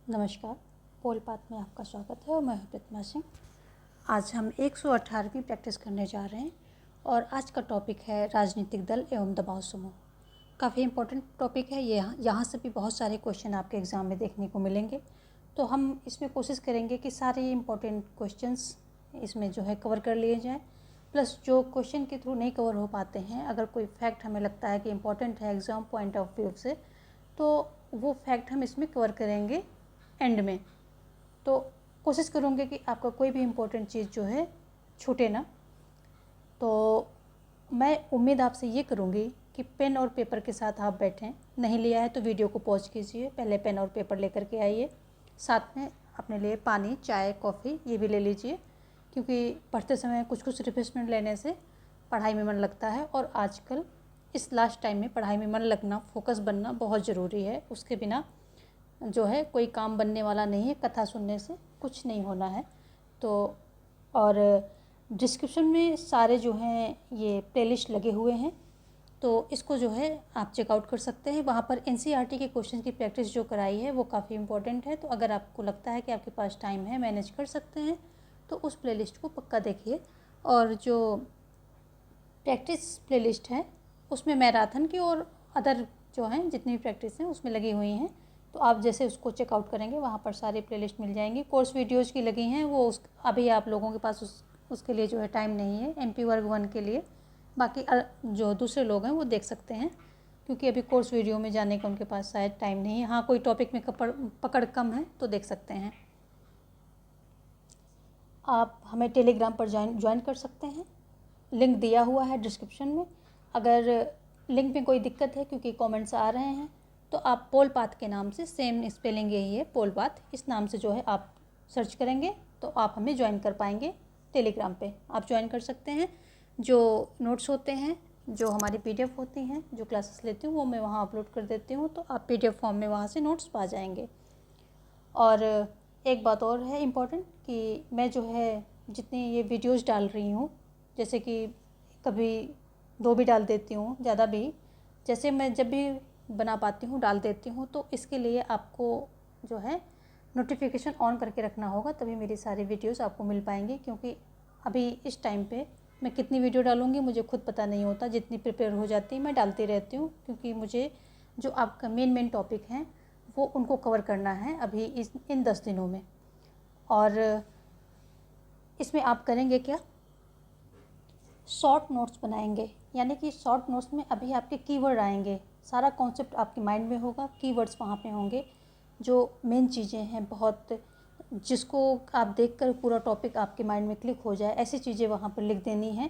नमस्कार, पोल पाथ में आपका स्वागत है और मैं हूं प्रतिमा सिंह। आज हम 118वीं प्रैक्टिस करने जा रहे हैं और आज का टॉपिक है राजनीतिक दल एवं दबाव समूह। काफ़ी इम्पोर्टेंट टॉपिक है ये। यहाँ से भी बहुत सारे क्वेश्चन आपके एग्ज़ाम में देखने को मिलेंगे, तो हम इसमें कोशिश करेंगे कि सारे इम्पोर्टेंट क्वेश्चंस इसमें जो है कवर कर लिए जाएँ। प्लस जो क्वेश्चन के थ्रू नहीं कवर हो पाते हैं, अगर कोई फैक्ट हमें लगता है कि इम्पोर्टेंट है एग्ज़ाम पॉइंट ऑफ व्यू से, तो वो फैक्ट हम इसमें कवर करेंगे एंड में। तो कोशिश करूँगी कि आपका कोई भी इम्पोर्टेंट चीज़ जो है छूटे ना। तो मैं उम्मीद आपसे ये करूँगी कि पेन और पेपर के साथ आप बैठें। नहीं लिया है तो वीडियो को पॉज कीजिए, पहले पेन और पेपर लेकर के आइए। साथ में अपने लिए पानी, चाय, कॉफ़ी ये भी ले लीजिए, क्योंकि पढ़ते समय कुछ रिफ्रेशमेंट लेने से पढ़ाई में मन लगता है। और आजकल इस लास्ट टाइम में पढ़ाई में मन लगना, फोकस बनना बहुत ज़रूरी है। उसके बिना जो है कोई काम बनने वाला नहीं है। कथा सुनने से कुछ नहीं होना है। तो और डिस्क्रिप्शन में सारे जो हैं ये प्लेलिस्ट लगे हुए हैं, तो इसको जो है आप चेकआउट कर सकते हैं। वहाँ पर एनसीईआरटी के क्वेश्चन की प्रैक्टिस जो कराई है वो काफ़ी इम्पोर्टेंट है। तो अगर आपको लगता है कि आपके पास टाइम है, मैनेज कर सकते हैं, तो उस प्लेलिस्ट को पक्का देखिए। और जो प्रैक्टिस प्लेलिस्ट है उसमें मैराथन की और अदर जो हैं जितनी भी प्रैक्टिस हैं उसमें लगी हुई हैं, तो आप जैसे उसको चेकआउट करेंगे वहाँ पर सारे प्लेलिस्ट मिल जाएंगी। कोर्स वीडियोज़ की लगी हैं वो अभी आप लोगों के पास उसके लिए जो है टाइम नहीं है, एमपी वर्ग 1 के लिए। बाकी जो दूसरे लोग हैं वो देख सकते हैं, क्योंकि अभी कोर्स वीडियो में जाने का उनके पास शायद टाइम नहीं है। हाँ, कोई टॉपिक में पकड़ कम है तो देख सकते हैं। आप हमें टेलीग्राम पर ज्वाइन कर सकते हैं, लिंक दिया हुआ है डिस्क्रिप्शन में। अगर लिंक में कोई दिक्कत है, क्योंकि कमेंट्स आ रहे हैं, तो आप पोल पाथ के नाम से, सेम स्पेलिंग यही है पोल पाथ, इस नाम से जो है आप सर्च करेंगे तो आप हमें ज्वाइन कर पाएंगे। टेलीग्राम पे आप ज्वाइन कर सकते हैं। जो नोट्स होते हैं, जो हमारी पीडीएफ होती हैं, जो क्लासेस लेती हूँ वो मैं वहाँ अपलोड कर देती हूँ, तो आप पीडीएफ फॉर्म में वहाँ से नोट्स पा जाएंगे। और एक बात और है इम्पॉर्टेंट, कि मैं जो है जितनी ये वीडियोस डाल रही हूँ, जैसे कि कभी 2 भी डाल देती हूँ, ज़्यादा भी, जैसे मैं जब भी बना पाती हूँ डाल देती हूँ। तो इसके लिए आपको जो है नोटिफिकेशन ऑन करके रखना होगा, तभी मेरी सारी वीडियोस आपको मिल पाएंगी। क्योंकि अभी इस टाइम पे मैं कितनी वीडियो डालूँगी मुझे खुद पता नहीं होता। जितनी प्रिपेयर हो जाती मैं डालती रहती हूँ, क्योंकि मुझे जो आपका मेन टॉपिक हैं वो उनको कवर करना है अभी इन 10 दिनों में। और इसमें आप करेंगे क्या, शॉर्ट नोट्स बनाएंगे। यानी कि शॉर्ट नोट्स में अभी आपके कीवर्ड आएंगे, सारा कॉन्सेप्ट आपके माइंड में होगा, कीवर्ड्स वहाँ पे होंगे, जो मेन चीज़ें हैं बहुत, जिसको आप देखकर पूरा टॉपिक आपके माइंड में क्लिक हो जाए, ऐसी चीज़ें वहाँ पर लिख देनी है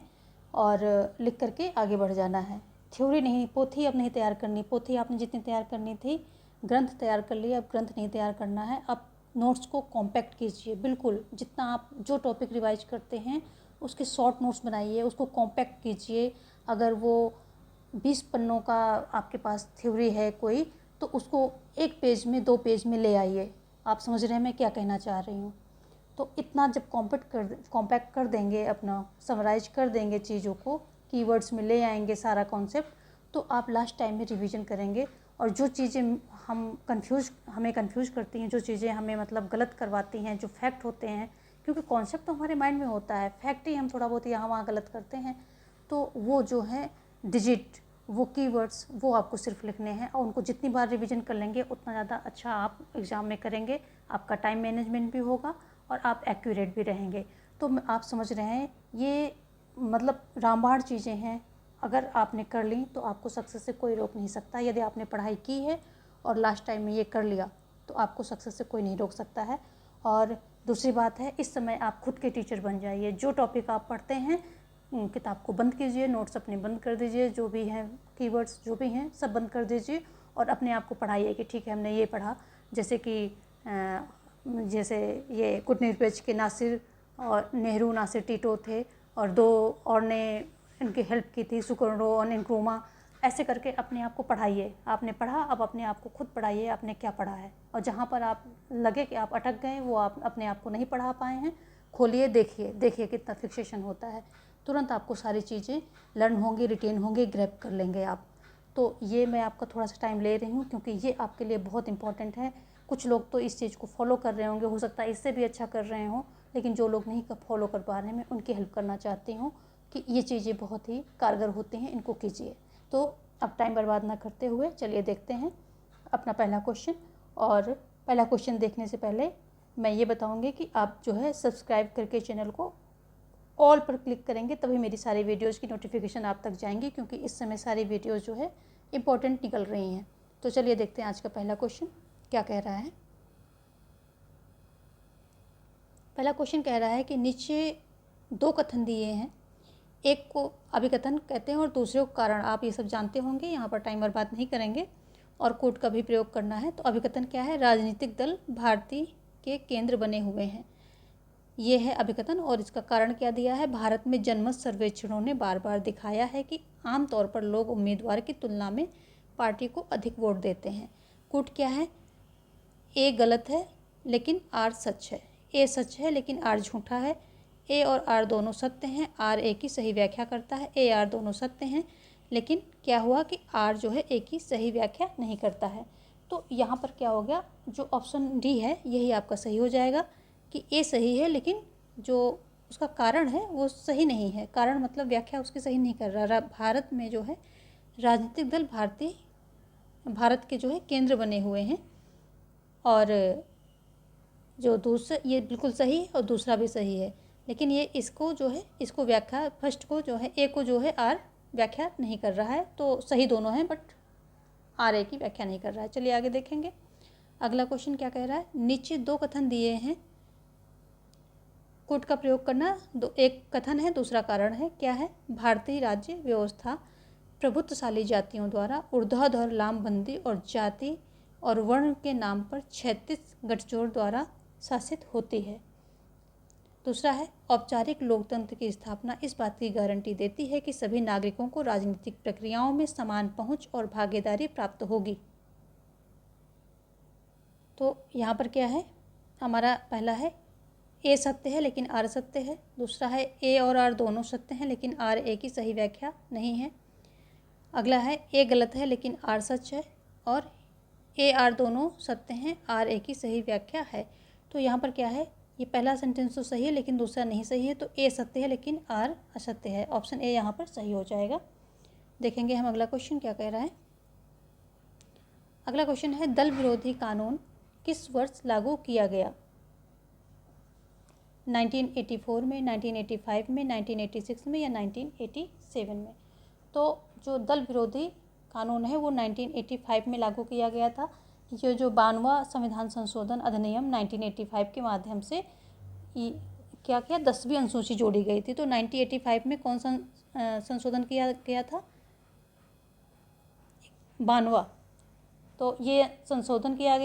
और लिख करके आगे बढ़ जाना है। थ्योरी नहीं, पोथी अब नहीं तैयार करनी। पोथी आपने जितनी तैयार करनी थी, ग्रंथ तैयार कर लिया, अब ग्रंथ नहीं तैयार करना है। अब नोट्स को कॉम्पैक्ट कीजिए, बिल्कुल जितना आप जो टॉपिक रिवाइज करते हैं उसके शॉर्ट नोट्स बनाइए, उसको कॉम्पैक्ट कीजिए। अगर वो 20 पन्नों का आपके पास थ्योरी है कोई, तो उसको 1 पेज में, 2 पेज में ले आइए। आप समझ रहे हैं मैं क्या कहना चाह रही हूँ। तो इतना जब कॉम्पैक्ट कर देंगे, अपना समराइज कर देंगे चीज़ों को, कीवर्ड्स में ले आएंगे सारा कॉन्सेप्ट, तो आप लास्ट टाइम में रिवीजन करेंगे। और जो चीज़ें हमें कंफ्यूज करती हैं, जो चीज़ें हमें मतलब गलत करवाती हैं, जो फैक्ट होते हैं, क्योंकि कॉन्सेप्ट तो हमारे माइंड में होता है, फैक्ट ही हम थोड़ा बहुत यहाँ वहाँ गलत करते हैं। तो वो जो है डिजिट, वो कीवर्ड्स, वो आपको सिर्फ लिखने हैं, और उनको जितनी बार रिवीजन कर लेंगे उतना ज़्यादा अच्छा आप एग्ज़ाम में करेंगे। आपका टाइम मैनेजमेंट भी होगा और आप एक्यूरेट भी रहेंगे। तो आप समझ रहे हैं, ये मतलब रामबाण चीज़ें हैं। अगर आपने कर ली तो आपको सक्सेस से कोई रोक नहीं सकता। यदि आपने पढ़ाई की है और लास्ट टाइम में ये कर लिया, तो आपको सक्सेस से कोई नहीं रोक सकता है। और दूसरी बात है, इस समय आप खुद के टीचर बन जाइए। जो टॉपिक आप पढ़ते हैं, किताब को बंद कीजिए, नोट्स अपने बंद कर दीजिए, जो भी हैं कीवर्ड्स जो भी हैं सब बंद कर दीजिए, और अपने आप को पढ़ाइए कि ठीक है हमने ये पढ़ा। जैसे कि जैसे ये गुटनिरपेच के नासिर और नेहरू नासिर टीटो थे, और 2 और ने इनकी हेल्प की थी, सुकर्णो और नक्रुमा। ऐसे करके अपने आप को पढ़ाइए। आपने पढ़ा, अब अपने आप को खुद पढ़ाइए आपने क्या पढ़ा है, और जहाँ पर आप लगे कि आप अटक गए, वो आप अपने आप को नहीं पढ़ा पाए हैं, खोलिए, देखिए कितना फिक्सेशन होता है। तुरंत आपको सारी चीज़ें लर्न होंगी, रिटेन होंगी, ग्रैब कर लेंगे आप। तो ये मैं आपका थोड़ा सा टाइम ले रही हूँ, क्योंकि ये आपके लिए बहुत इंपॉर्टेंट है। कुछ लोग तो इस चीज़ को फॉलो कर रहे होंगे, हो सकता है इससे भी अच्छा कर रहे हों, लेकिन जो लोग नहीं फॉलो कर पा रहे हैं मैं उनकी हेल्प करना चाहती हूँ कि ये चीज़ें बहुत ही कारगर होती हैं, इनको कीजिए। तो अब टाइम बर्बाद ना करते हुए चलिए देखते हैं अपना पहला क्वेश्चन। और पहला क्वेश्चन देखने से पहले मैं ये बताऊँगी कि आप जो है सब्सक्राइब करके चैनल को ऑल पर क्लिक करेंगे तभी मेरी सारी वीडियोज़ की नोटिफिकेशन आप तक जाएंगी, क्योंकि इस समय सारी वीडियोज़ जो है इम्पोर्टेंट निकल रही हैं। तो चलिए देखते हैं आज का पहला क्वेश्चन क्या कह रहा है। पहला क्वेश्चन कह रहा है कि नीचे दो कथन दिए हैं, एक को अभिकथन कहते हैं और दूसरे को कारण। आप ये सब जानते होंगे, यहाँ पर टाइम बर्बाद नहीं करेंगे और कोड का भी प्रयोग करना है। तो अभिकथन क्या है? राजनीतिक दल भारतीय के केंद्र बने हुए हैं, ये है अभिकथन। और इसका कारण क्या दिया है? भारत में जनमत सर्वेक्षणों ने बार बार दिखाया है कि आमतौर पर लोग उम्मीदवार की तुलना में पार्टी को अधिक वोट देते हैं। कूट क्या है? ए गलत है लेकिन आर सच है, ए सच है लेकिन आर झूठा है, ए और आर दोनों सत्य हैं, आर ए की सही व्याख्या करता है। ए आर दोनों सत्य हैं, लेकिन क्या हुआ कि आर जो है ए की सही व्याख्या नहीं करता है। तो यहाँ पर क्या हो गया? जो ऑप्शन डी है यही आपका सही हो जाएगा कि ए सही है लेकिन जो उसका कारण है वो सही नहीं है। कारण मतलब व्याख्या उसकी सही नहीं कर रहा। भारत में जो है राजनीतिक दल भारत के जो है केंद्र बने हुए हैं, और जो दूसरा ये बिल्कुल सही है और दूसरा भी सही है, लेकिन ये इसको जो है इसको व्याख्या फर्स्ट को जो है ए को जो है आर व्याख्या नहीं कर रहा है। तो सही दोनों हैं बट आर ए की व्याख्या नहीं कर रहा है। चलिए आगे देखेंगे। अगला क्वेश्चन क्या कह रहा है? नीचे दो कथन दिए हैं, कूट का प्रयोग करना। एक कथन है, दूसरा कारण है। क्या है? भारतीय राज्य व्यवस्था प्रभुत्वशाली जातियों द्वारा ऊर्ध्वाधर लामबंदी और जाति और वर्ण के नाम पर 36 गठजोड़ द्वारा शासित होती है। दूसरा है, औपचारिक लोकतंत्र की स्थापना इस बात की गारंटी देती है कि सभी नागरिकों को राजनीतिक प्रक्रियाओं में समान पहुंच और भागीदारी प्राप्त होगी। तो यहाँ पर क्या है? हमारा पहला है ए सत्य है लेकिन आर सत्य है। दूसरा है ए और आर दोनों सत्य हैं लेकिन आर ए की सही व्याख्या नहीं है। अगला है ए गलत है लेकिन आर सच है, और ए आर दोनों सत्य हैं, आर ए की सही व्याख्या है। तो यहाँ पर क्या है? ये पहला सेंटेंस तो सही है लेकिन दूसरा नहीं सही है, तो ए सत्य है लेकिन आर असत्य है। ऑप्शन ए यहाँ पर सही हो जाएगा। देखेंगे हम अगला क्वेश्चन क्या कह रहा है। अगला क्वेश्चन है, दल विरोधी कानून किस वर्ष लागू किया गया? 1984 में, 1985 में, 1986 में या 1987 में? तो जो दल विरोधी कानून है वो 1985 में लागू किया गया था। ये जो 92वां संविधान संशोधन अधिनियम 1985 के माध्यम से क्या किया? 10वीं अनुसूची जोड़ी गई थी। तो 1985 में कौन सा संशोधन किया गया था? 92वां। तो ये संशोधन किया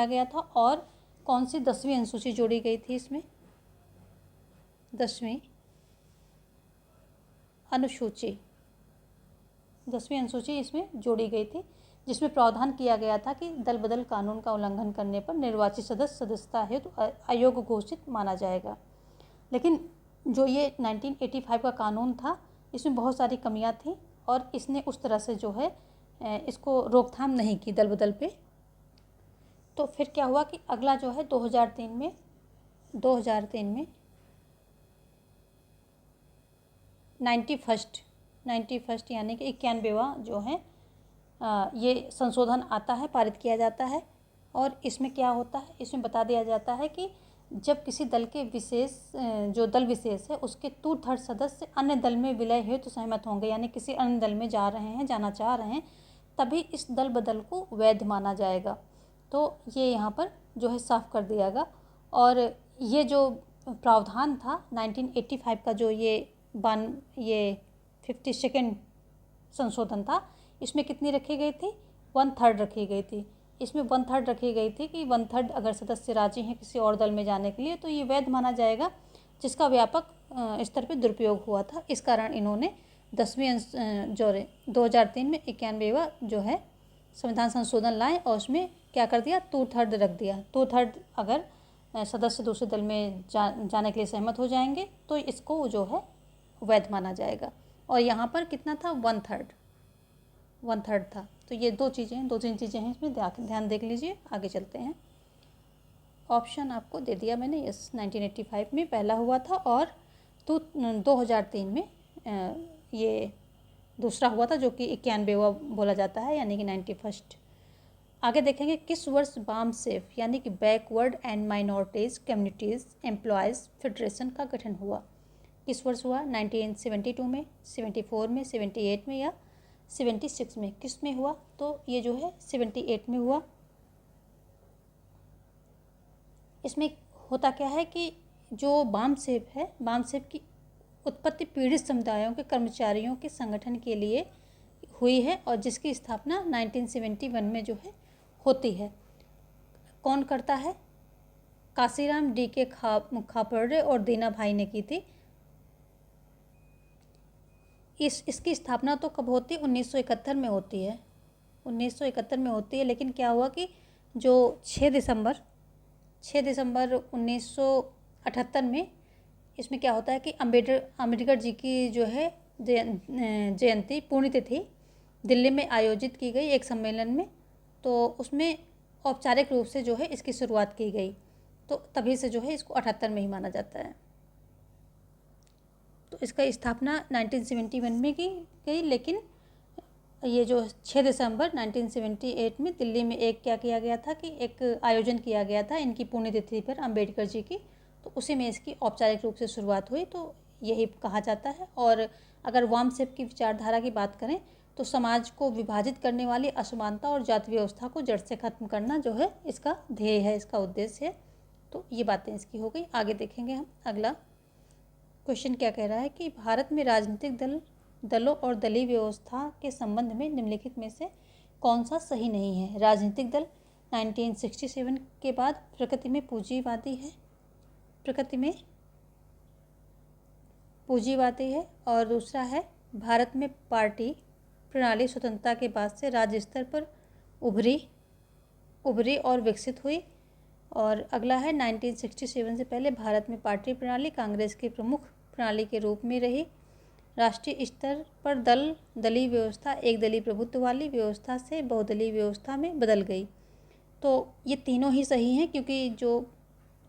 गया था और कौन सी 10वीं अनुसूची जोड़ी गई थी इसमें? 10वीं अनुसूची इसमें जोड़ी गई थी, जिसमें प्रावधान किया गया था कि दल बदल कानून का उल्लंघन करने पर निर्वाचित सदस्यता हेतु अयोग्य घोषित माना जाएगा। लेकिन जो ये 1985 का कानून था इसमें बहुत सारी कमियां थी और इसने उस तरह से जो है इसको रोकथाम नहीं की दल बदल पे। तो फिर क्या हुआ कि अगला जो है 2003 में 91 यानी कि 91वां जो है ये संशोधन आता है, पारित किया जाता है। और इसमें क्या होता है? इसमें बता दिया जाता है कि जब किसी दल के जो दल विशेष है उसके 2/3 सदस्य अन्य दल में विलय हेतु सहमत होंगे, यानी किसी अन्य दल में जाना चाह रहे हैं, तभी इस दल बदल को वैध माना जाएगा। तो ये यहाँ पर जो है साफ कर दिया गया। और ये जो प्रावधान था 1985 का, जो ये 52nd संशोधन था, इसमें कितनी रखी गई थी? 1/3 रखी गई थी। इसमें 1/3 रखी गई थी कि 1/3 अगर सदस्य राजी हैं किसी और दल में जाने के लिए तो ये वैध माना जाएगा, जिसका व्यापक स्तर पर दुरुपयोग हुआ था। इस कारण इन्होंने 2003 में 91वां जो है संविधान संशोधन लाए और उसमें क्या कर दिया? 2/3 रख दिया। 2/3 अगर सदस्य दूसरे दल में जाने के लिए सहमत हो जाएंगे तो इसको जो है वैध माना जाएगा। और यहाँ पर कितना था? 1/3 था। तो ये दो तीन चीज़ें हैं, इसमें ध्यान देख लीजिए। आगे चलते हैं। ऑप्शन आपको दे दिया मैंने, यस 1985 में पहला हुआ था और 2003 में ये दूसरा हुआ था, जो कि 91वां बोला जाता है, यानी कि 91st। आगे देखेंगे किस वर्ष बामसेफ यानी कि backward and minorities communities employees federation का गठन हुआ। किस वर्ष हुआ? 1972 में, 74 में, 78 में या 76 में? किस में हुआ? तो ये जो है 78 में हुआ। इसमें होता क्या है कि जो बामसेफ है, बामसेफ की उत्पत्ति पीड़ित समुदायों के कर्मचारियों के संगठन के लिए हुई है और जिसकी स्थापना 1971 में जो है होती है। कौन करता है? काशीराम DK खापर्डे और दीना भाई ने की थी। इसकी स्थापना तो कब होती है? 1971 में होती है, 1971 में होती है। लेकिन क्या हुआ कि जो 6 दिसंबर 1978 में इसमें क्या होता है कि अम्बेडकर जी की जो है जयंती पुण्यतिथि दिल्ली में आयोजित की गई एक सम्मेलन में, तो उसमें औपचारिक रूप से जो है इसकी शुरुआत की गई। तो तभी से जो है इसको 78 में ही माना जाता है। तो इसका स्थापना 1971 में की गई, लेकिन ये जो 6 दिसंबर 1978 में दिल्ली में एक क्या किया गया था कि एक आयोजन किया गया था इनकी पुण्यतिथि पर, अम्बेडकर जी की, तो उसी में इसकी औपचारिक रूप से शुरुआत हुई। तो यही कहा जाता है। और अगर वामसेफ की विचारधारा की बात करें तो समाज को विभाजित करने वाली असमानता और जाति व्यवस्था को जड़ से खत्म करना जो है इसका ध्येय है, इसका उद्देश्य है। तो ये बातें इसकी हो गई। आगे देखेंगे हम अगला क्वेश्चन क्या कह रहा है कि भारत में राजनीतिक दलों और दलीय व्यवस्था के संबंध में निम्नलिखित में से कौन सा सही नहीं है? राजनीतिक दल 1967 के बाद प्रकृति में पूंजीवादी है, और दूसरा है भारत में पार्टी प्रणाली स्वतंत्रता के बाद से राज्य स्तर पर उभरी और विकसित हुई। और अगला है 1967 से पहले भारत में पार्टी प्रणाली कांग्रेस की प्रमुख प्रणाली के रूप में रही। राष्ट्रीय स्तर पर दलीय व्यवस्था एक दलीय प्रभुत्व वाली व्यवस्था से बहुदलीय व्यवस्था में बदल गई। तो ये तीनों ही सही हैं, क्योंकि जो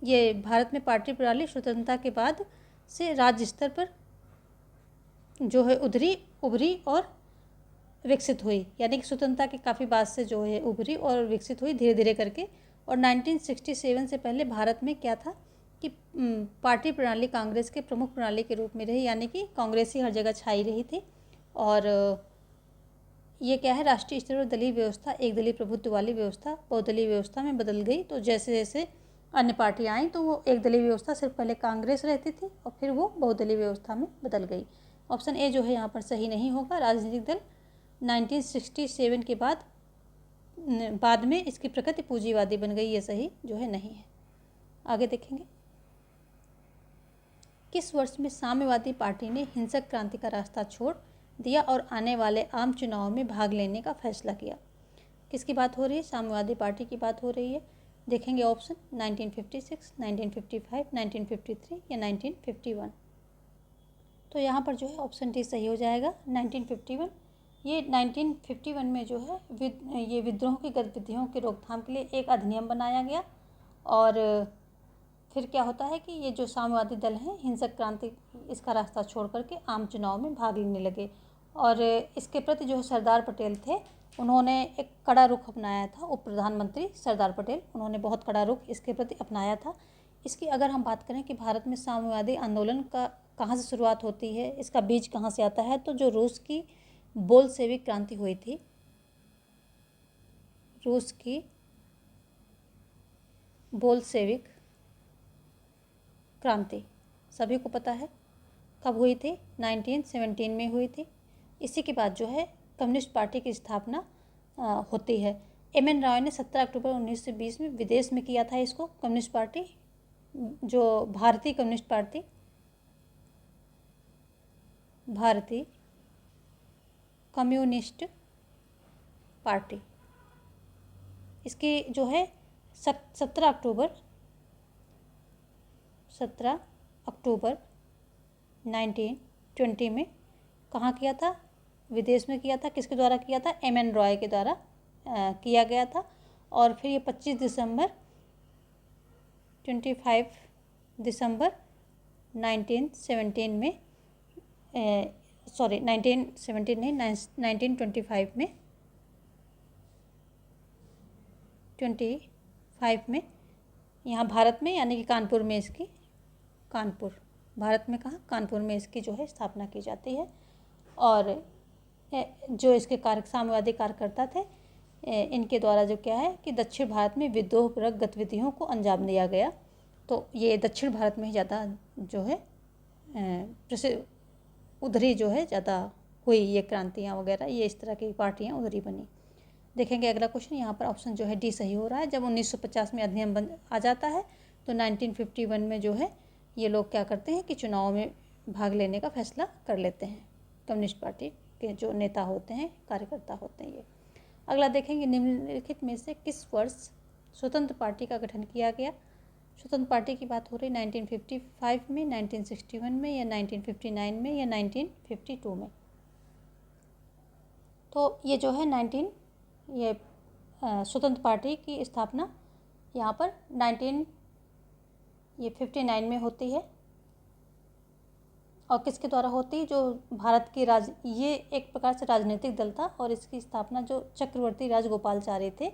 ये भारत में पार्टी प्रणाली स्वतंत्रता के बाद से राज्य स्तर पर जो है उभरी और विकसित हुई, यानी कि स्वतंत्रता के काफ़ी बाद से जो है उभरी और विकसित हुई धीरे धीरे करके। और 1967 से पहले भारत में क्या था कि पार्टी प्रणाली कांग्रेस के प्रमुख प्रणाली के रूप में रही, यानी कि कांग्रेस ही हर जगह छाई रही थी। और ये क्या है, राष्ट्रीय स्तर पर दलीय व्यवस्था एक दलीय प्रभुत्व वाली व्यवस्था बहुदलीय व्यवस्था में बदल गई। तो जैसे जैसे अन्य पार्टियाँ आई तो वो एक दलीय व्यवस्था सिर्फ पहले कांग्रेस रहती थी और फिर वो बहुदलीय व्यवस्था में बदल गई। ऑप्शन ए जो है यहाँ पर सही नहीं होगा। राजनीतिक दल 1967 के बाद में इसकी प्रकृति पूंजीवादी बन गई, ये सही जो है नहीं है। आगे देखेंगे किस वर्ष में साम्यवादी पार्टी ने हिंसक क्रांति का रास्ता छोड़ दिया और आने वाले आम चुनाव में भाग लेने का फैसला किया? किसकी बात हो रही है? साम्यवादी पार्टी की बात हो रही है। देखेंगे ऑप्शन 1956, 1955, 1953 या 1951। तो यहाँ पर जो है ऑप्शन डी सही हो जाएगा, 1951। ये 1951 में जो है ये विद्रोह की गतिविधियों की रोकथाम के लिए एक अधिनियम बनाया गया। और फिर क्या होता है कि ये जो साम्यवादी दल हैं हिंसक क्रांति इसका रास्ता छोड़ करके आम चुनाव में भाग लेने लगे। और इसके प्रति जो सरदार पटेल थे उन्होंने एक कड़ा रुख अपनाया था। उप प्रधानमंत्री सरदार पटेल, उन्होंने बहुत कड़ा रुख इसके प्रति अपनाया था। इसकी अगर हम बात करें कि भारत में साम्यवादी आंदोलन का कहाँ से शुरुआत होती है, इसका बीज कहाँ से आता है, तो जो रूस की बोल्शेविक क्रांति हुई थी, रूस की बोल्शेविक क्रांति सभी को पता है कब हुई थी, 1917 में हुई थी। इसी के बाद जो है कम्युनिस्ट पार्टी की स्थापना होती है। एम.एन. राय ने 17 अक्टूबर 1920 में विदेश में किया था इसको, कम्युनिस्ट पार्टी, जो भारतीय कम्युनिस्ट पार्टी, भारतीय कम्युनिस्ट पार्टी, इसकी जो है 17 अक्टूबर 1920 में कहाँ किया था? विदेश में किया था, किसके द्वारा किया था, एम.एन. रॉय के द्वारा किया गया था। और फिर ये 25 दिसंबर 1917 में 1917 नहीं 1925 में 25 में यहाँ भारत में यानी कि कानपुर में इसकी भारत में कहाँ, कानपुर में इसकी जो है स्थापना की जाती है। और जो इसके साम्यवादी कार्यकर्ता थे, इनके द्वारा जो क्या है कि दक्षिण भारत में विद्रोहपरक गतिविधियों को अंजाम दिया गया। तो ये दक्षिण भारत में ही ज़्यादा जो है उधरी जो है ज़्यादा हुई ये क्रांतियाँ वगैरह, ये इस तरह की पार्टियाँ उधरी बनी। देखेंगे अगला क्वेश्चन, यहाँ पर ऑप्शन जो है डी सही हो रहा है। जब 1950 में अधिनियम आ जाता है तो 1951 में जो है ये लोग क्या करते हैं कि चुनाव में भाग लेने का फैसला कर लेते हैं। कम्युनिस्ट पार्टी के जो नेता होते हैं, कार्यकर्ता होते हैं ये। अगला देखेंगे, निम्नलिखित में से किस वर्ष स्वतंत्र पार्टी का गठन किया गया। स्वतंत्र पार्टी की बात हो रही 1955 में, 1961 में या 1959 में या 1952 में। तो ये जो है स्वतंत्र पार्टी की स्थापना यहाँ पर 1959 में होती है। और किसके द्वारा होती है, जो भारत की ये एक प्रकार से राजनीतिक दल था और इसकी स्थापना जो चक्रवर्ती राजगोपालचारी थे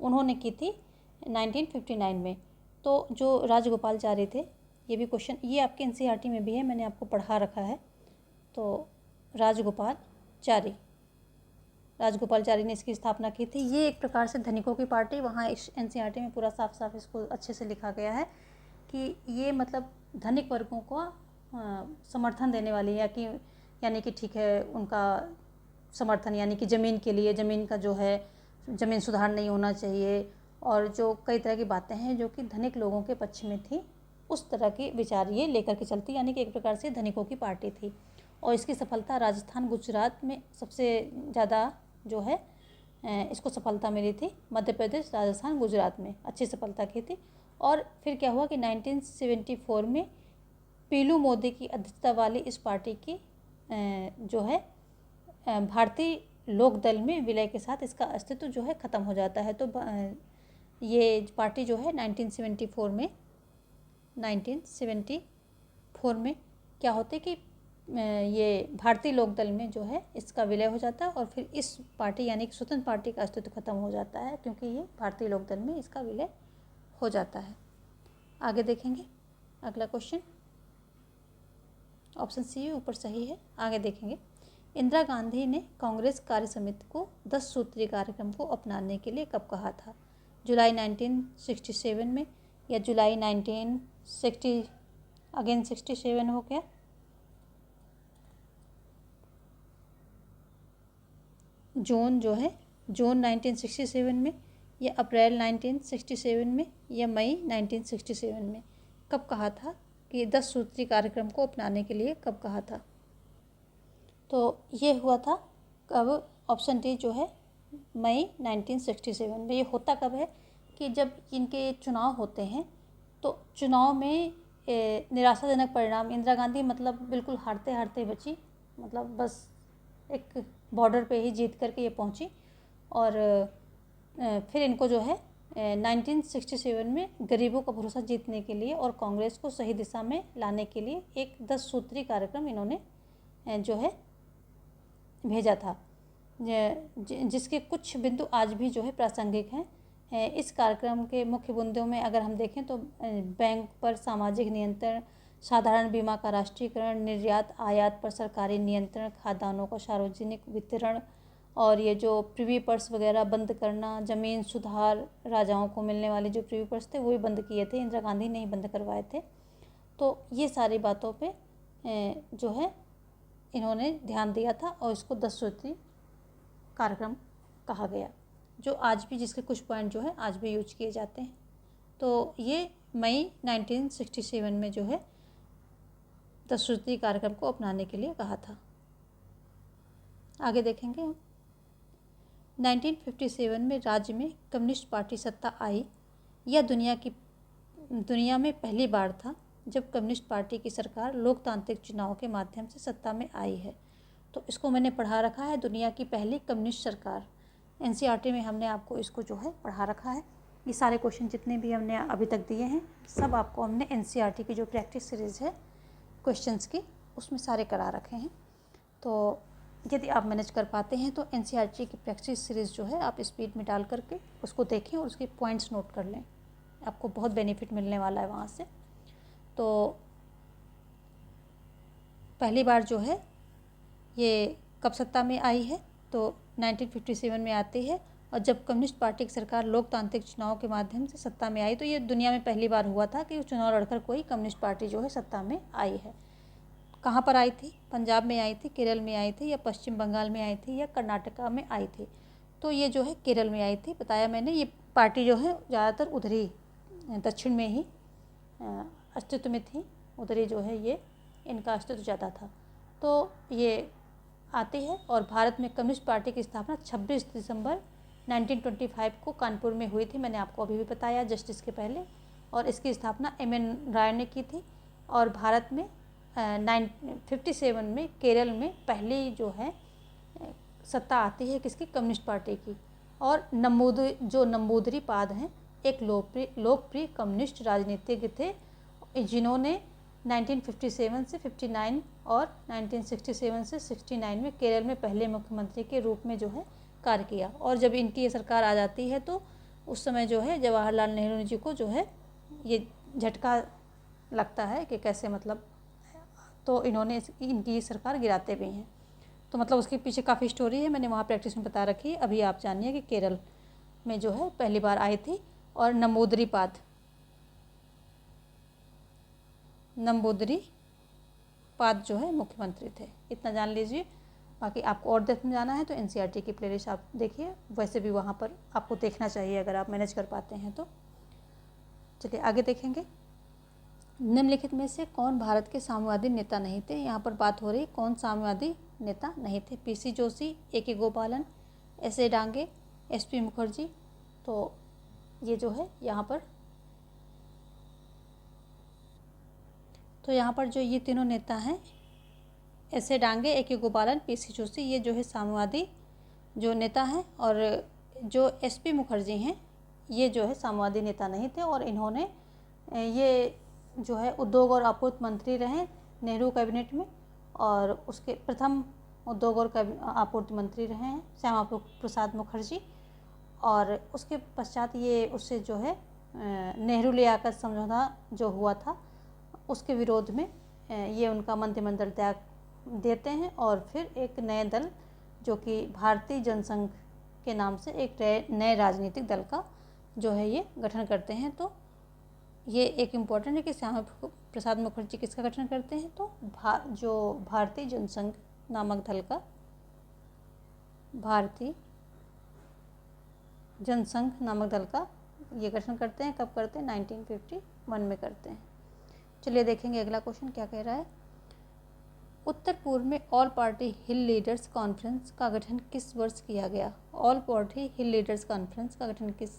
उन्होंने की थी 1959 में। तो जो राजगोपालचारी थे, ये भी क्वेश्चन ये आपके एनसीईआरटी में भी है, मैंने आपको पढ़ा रखा है। तो राजगोपालचारी ने इसकी स्थापना की थी। ये एक प्रकार से धनिकों की पार्टी, वहाँ इस एनसीईआरटी में पूरा साफ साफ इसको अच्छे से लिखा गया है कि ये मतलब धनिक वर्गों को समर्थन देने वाली है, कि यानी कि ठीक है उनका समर्थन, यानी कि ज़मीन के लिए, ज़मीन का जो है ज़मीन सुधार नहीं होना चाहिए, और जो कई तरह की बातें हैं जो कि धनिक लोगों के पक्ष में थी, उस तरह की विचार ये लेकर के चलती, यानी कि एक प्रकार से धनिकों की पार्टी थी। और इसकी सफलता राजस्थान गुजरात में सबसे ज़्यादा जो है इसको सफलता मिली थी। मध्य प्रदेश, राजस्थान, गुजरात में अच्छी सफलता की थी। और फिर क्या हुआ कि 1974 में पीलू मोदी की अध्यक्षता वाली इस पार्टी की जो है भारतीय लोक दल में विलय के साथ इसका अस्तित्व जो है ख़त्म हो जाता है। तो ये पार्टी जो है 1974 में क्या होते कि ये भारतीय लोक दल में जो है इसका विलय हो जाता है, और फिर इस पार्टी यानी कि स्वतंत्र पार्टी का अस्तित्व खत्म हो जाता है, क्योंकि ये भारतीय लोक दल में इसका विलय हो जाता है। आगे देखेंगे अगला क्वेश्चन, ऑप्शन सी ऊपर सही है। आगे देखेंगे, इंदिरा गांधी ने कांग्रेस कार्य समिति को 10 सूत्रीय कार्यक्रम को अपनाने के लिए कब कहा था। जुलाई 1967 में या जुलाई 1967 हो गया, जून 1967 में या अप्रैल 1967 में या मई 1967 में कब कहा था कि 10 सूत्रीय कार्यक्रम को अपनाने के लिए कब कहा था। तो ये हुआ था कब, ऑप्शन डी जो है मई 1967 में। ये होता कब है कि जब इनके चुनाव होते हैं, तो चुनाव में निराशाजनक परिणाम, इंदिरा गांधी मतलब बिल्कुल हारते हारते बची, मतलब बस एक बॉर्डर पे ही जीत करके ये पहुंची। और फिर इनको जो है 1967 में गरीबों का भरोसा जीतने के लिए और कांग्रेस को सही दिशा में लाने के लिए एक 10 सूत्रीय कार्यक्रम इन्होंने जो है भेजा था, जिसके कुछ बिंदु आज भी जो है प्रासंगिक हैं। इस कार्यक्रम के मुख्य बिंदुओं में अगर हम देखें तो बैंक पर सामाजिक नियंत्रण, साधारण बीमा का राष्ट्रीयकरण, निर्यात आयात पर सरकारी नियंत्रण, खाद्यान्नों का सार्वजनिक वितरण, और ये जो प्रिवी पर्स वगैरह बंद करना, ज़मीन सुधार, राजाओं को मिलने वाले जो प्रिवी पर्स थे वो भी बंद किए थे, इंदिरा गांधी ने ही बंद करवाए थे। तो ये सारी बातों पे जो है इन्होंने ध्यान दिया था और इसको 10 सूत्रीय कार्यक्रम कहा गया, जो आज भी जिसके कुछ पॉइंट जो है आज भी यूज किए जाते हैं। तो ये मई 1967 में जो है 10 सूत्रीय कार्यक्रम को अपनाने के लिए कहा था। आगे देखेंगे हम 1957 में राज्य में कम्युनिस्ट पार्टी सत्ता आई। यह दुनिया में पहली बार था जब कम्युनिस्ट पार्टी की सरकार लोकतांत्रिक चुनाव के माध्यम से सत्ता में आई है। तो इसको मैंने पढ़ा रखा है, दुनिया की पहली कम्युनिस्ट सरकार। एनसीईआरटी में हमने आपको इसको जो है पढ़ा रखा है। ये सारे क्वेश्चन जितने भी हमने अभी तक दिए हैं सब आपको हमने एनसीईआरटी की जो प्रैक्टिस सीरीज़ है क्वेश्चंस की उसमें सारे करा रखे हैं। तो यदि आप मैनेज कर पाते हैं तो एनसीईआरटी की प्रैक्टिस सीरीज़ जो है आप स्पीड में डाल करके उसको देखें और उसके पॉइंट्स नोट कर लें, आपको बहुत बेनिफिट मिलने वाला है वहाँ से। तो पहली बार जो है ये कब सत्ता में आई है, तो 1957 में आती है। और जब कम्युनिस्ट पार्टी की सरकार लोकतांत्रिक चुनाव के माध्यम से सत्ता में आई, तो ये दुनिया में पहली बार हुआ था कि चुनाव लड़कर कोई कम्युनिस्ट पार्टी जो है सत्ता में आई है। कहाँ पर आई थी? पंजाब में आई थी, केरल में आई थी, या पश्चिम बंगाल में आई थी, या कर्नाटका में आई थी? तो ये जो है केरल में आई थी। बताया मैंने, ये पार्टी जो है ज़्यादातर उधरी दक्षिण में ही अस्तित्व में थी, उधरी जो है ये इनका अस्तित्व ज़्यादा था। तो ये आती है और भारत में कम्युनिस्ट पार्टी की स्थापना 26 दिसंबर 1925 को कानपुर में हुई थी। मैंने आपको अभी भी बताया जस्टिस के पहले। और इसकी स्थापना एम.एन. राय ने की थी। और भारत में 1957 में केरल में पहली जो है सत्ता आती है किसकी? कम्युनिस्ट पार्टी की। और नंबूदरी पाद हैं एक लोकप्रिय कम्युनिस्ट राजनीतिज्ञ थे जिन्होंने 1957 से 59 और 1967 से 69 में केरल में पहले मुख्यमंत्री के रूप में जो है कार्य किया। और जब इनकी ये सरकार आ जाती है तो उस समय जो है जवाहरलाल नेहरू जी को जो है ये झटका लगता है कि कैसे, मतलब तो इन्होंने इनकी ये सरकार गिराते भी हैं। तो मतलब उसके पीछे काफ़ी स्टोरी है, मैंने वहाँ प्रैक्टिस में बता रखी है। अभी आप जानिए कि केरल में जो है पहली बार आई थी और नंबूदरी पाद जो है मुख्यमंत्री थे। इतना जान लीजिए। बाकी आपको और डेप्थ में जाना है तो एनसीईआरटी की प्लेलिस्ट आप देखिए, वैसे भी वहाँ पर आपको देखना चाहिए अगर आप मैनेज कर पाते हैं तो। चलिए आगे देखेंगे। निम्नलिखित में से कौन भारत के साम्यवादी नेता नहीं थे? यहाँ पर बात हो रही कौन साम्यवादी नेता नहीं थे। पीसी जोशी, ए.के. गोपालन, एस.ए. डांगे, एस.पी. मुखर्जी। तो ये जो है यहाँ पर जो ये तीनों नेता हैं, एस.ए. डांगे, ए.के. गोपालन, पीसी जोशी, ये जो है साम्यवादी जो नेता हैं। और जो एस.पी. मुखर्जी हैं ये जो है साम्यवादी नेता नहीं थे। और इन्होंने ये जो है उद्योग और आपूर्ति मंत्री रहे नेहरू कैबिनेट में। और उसके प्रथम उद्योग और आपूर्ति मंत्री रहे हैं श्यामा प्रसाद मुखर्जी। और उसके पश्चात ये उससे जो है नेहरू लियाकत समझौता जो हुआ था उसके विरोध में ये उनका मंत्रिमंडल त्याग देते हैं। और फिर एक नए दल जो कि भारतीय जनसंघ के नाम से एक नए राजनीतिक दल का जो है ये गठन करते हैं। तो ये एक इम्पॉर्टेंट है कि श्यामा प्रसाद मुखर्जी किसका गठन करते हैं, तो जो भारतीय जनसंघ नामक दल का, भारतीय जनसंघ नामक दल का ये गठन करते हैं। कब करते हैं? 1951 में करते हैं। चलिए देखेंगे अगला क्वेश्चन क्या कह रहा है। उत्तर पूर्व में ऑल पार्टी हिल लीडर्स कॉन्फ्रेंस का गठन किस वर्ष किया गया? ऑल पार्टी हिल लीडर्स कॉन्फ्रेंस का गठन किस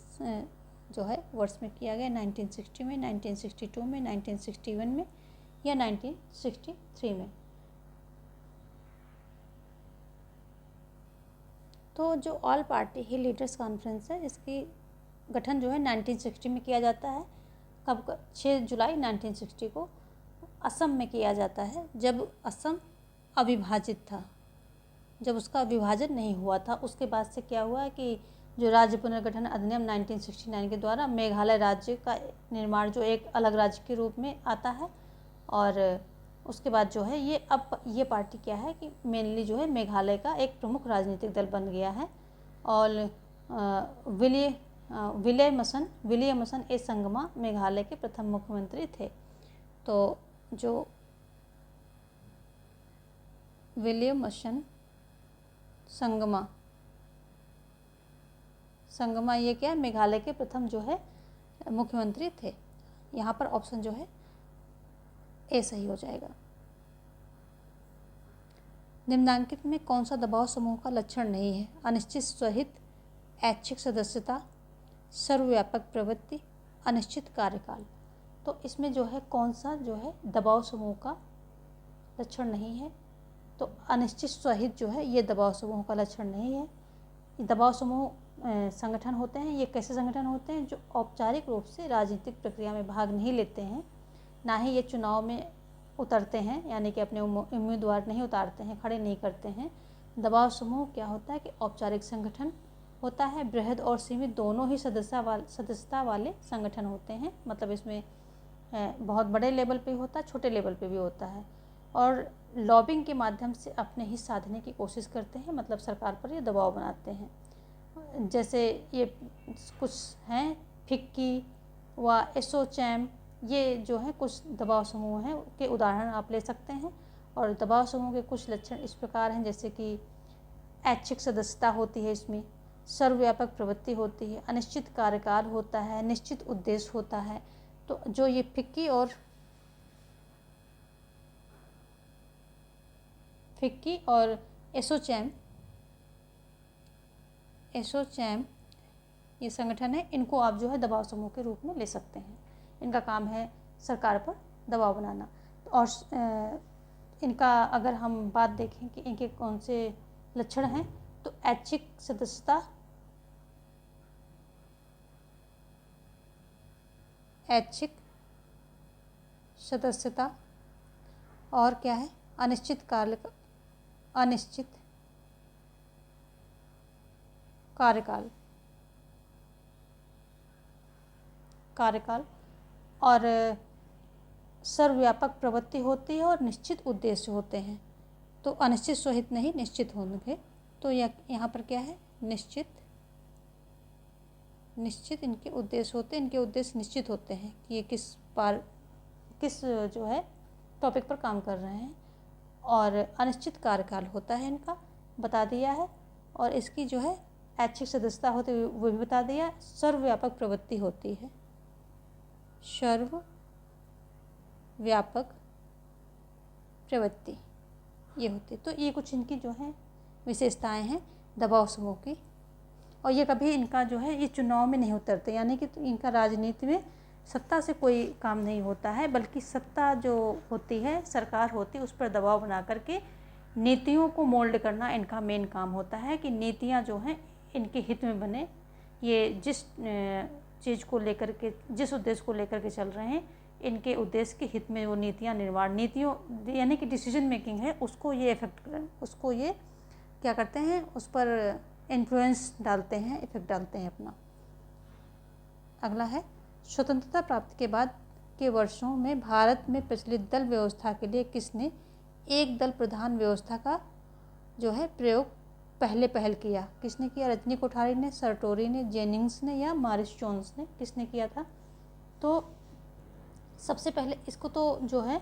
जो है वर्ष में किया गया? 1960 में, 1962 में, 1961 में, या 1963 में? तो जो ऑल पार्टी हिल लीडर्स कॉन्फ्रेंस है इसकी गठन जो है 1960 में किया जाता है। कब? 6 जुलाई 1960 को असम में किया जाता है, जब असम अविभाजित था, जब उसका विभाजन नहीं हुआ था। उसके बाद से क्या हुआ है कि जो राज्य पुनर्गठन अधिनियम 1969 के द्वारा मेघालय राज्य का निर्माण जो एक अलग राज्य के रूप में आता है। और उसके बाद जो है ये अब ये पार्टी क्या है कि मेनली जो है मेघालय का एक प्रमुख राजनीतिक दल बन गया है। और विलियमसन ए संगमा मेघालय के प्रथम मुख्यमंत्री थे। तो जो विलियमसन संगमा ये क्या है? मेघालय के प्रथम जो है मुख्यमंत्री थे। यहाँ पर ऑप्शन जो है ए सही हो जाएगा। निम्नांकित में कौन सा दबाव समूह का लक्षण नहीं है? अनिश्चित स्वहित, ऐच्छिक सदस्यता, सर्वव्यापक प्रवृत्ति, अनिश्चित कार्यकाल। तो इसमें जो है कौन सा जो है दबाव समूह का लक्षण नहीं है? तो अनिश्चित सहित जो है ये दबाव समूह का लक्षण नहीं है। ये दबाव समूह संगठन होते हैं, ये कैसे संगठन होते हैं? जो औपचारिक रूप से राजनीतिक प्रक्रिया में भाग नहीं लेते हैं, ना ही ये चुनाव में उतरते हैं, यानी कि अपने उम्मीदवार नहीं उतारते हैं, खड़े नहीं करते हैं। दबाव समूह क्या होता है कि औपचारिक संगठन होता है, बृहद और सीमित दोनों ही सदस्यता वाले संगठन होते हैं। मतलब इसमें बहुत बड़े लेवल पे होता है, छोटे लेवल पे भी होता है, और लॉबिंग के माध्यम से अपने हित साधने की कोशिश करते हैं, मतलब सरकार पर ये दबाव बनाते हैं। जैसे ये कुछ हैं फिक्की व एसोचैम, ये जो है कुछ दबाव समूह हैं के उदाहरण आप ले सकते हैं। और दबाव समूह के कुछ लक्षण इस प्रकार हैं, जैसे कि ऐच्छिक सदस्यता होती है, इसमें सर्वव्यापक प्रवृत्ति होती है, अनिश्चित कार्यकाल होता है, निश्चित उद्देश्य होता है। तो जो ये फिक्की और एसोचैम ये संगठन है, इनको आप जो है दबाव समूह के रूप में ले सकते हैं। इनका काम है सरकार पर दबाव बनाना। और इनका अगर हम बात देखें कि इनके कौन से लक्षण हैं, तो ऐच्छिक सदस्यता और क्या है, अनिश्चित कार्यकाल और सर्वव्यापक प्रवृत्ति होती है और निश्चित उद्देश्य होते हैं। तो अनिश्चित सहित नहीं, निश्चित होंगे। तो यहाँ पर क्या है, निश्चित इनके उद्देश्य होते हैं, इनके उद्देश्य निश्चित होते हैं कि ये किस जो है टॉपिक पर काम कर रहे हैं। और अनिश्चित कार्यकाल होता है, इनका बता दिया है। और इसकी जो है ऐच्छिक सदस्यता होती है, वो भी बता दिया। सर्वव्यापक प्रवृत्ति होती है, सर्वव्यापक प्रवृत्ति ये होती है। तो ये कुछ इनकी जो है विशेषताएं हैं दबाव समूह की। और ये कभी इनका जो है ये चुनाव में नहीं उतरते, यानी कि इनका राजनीति में सत्ता से कोई काम नहीं होता है, बल्कि सत्ता जो होती है, सरकार होती है, उस पर दबाव बना करके नीतियों को मोल्ड करना इनका मेन काम होता है कि नीतियाँ जो हैं इनके हित में बने। ये जिस चीज़ को लेकर के, जिस उद्देश्य को लेकर के चल रहे हैं, इनके उद्देश्य के हित में वो नीतियों यानी कि डिसीजन मेकिंग है, उसको ये उसको ये क्या करते हैं, उस पर इन्फ्लुएंस डालते हैं, इफेक्ट डालते हैं अपना। अगला है, स्वतंत्रता प्राप्ति के बाद के वर्षों में भारत में प्रचलित दल व्यवस्था के लिए किसने एक दल प्रधान व्यवस्था का जो है प्रयोग पहल किया? किसने किया? रजनी कोठारी ने, सरटोरी ने, जेनिंग्स ने या मॉरिस जोन्स ने? किसने किया था? तो सबसे पहले इसको तो जो है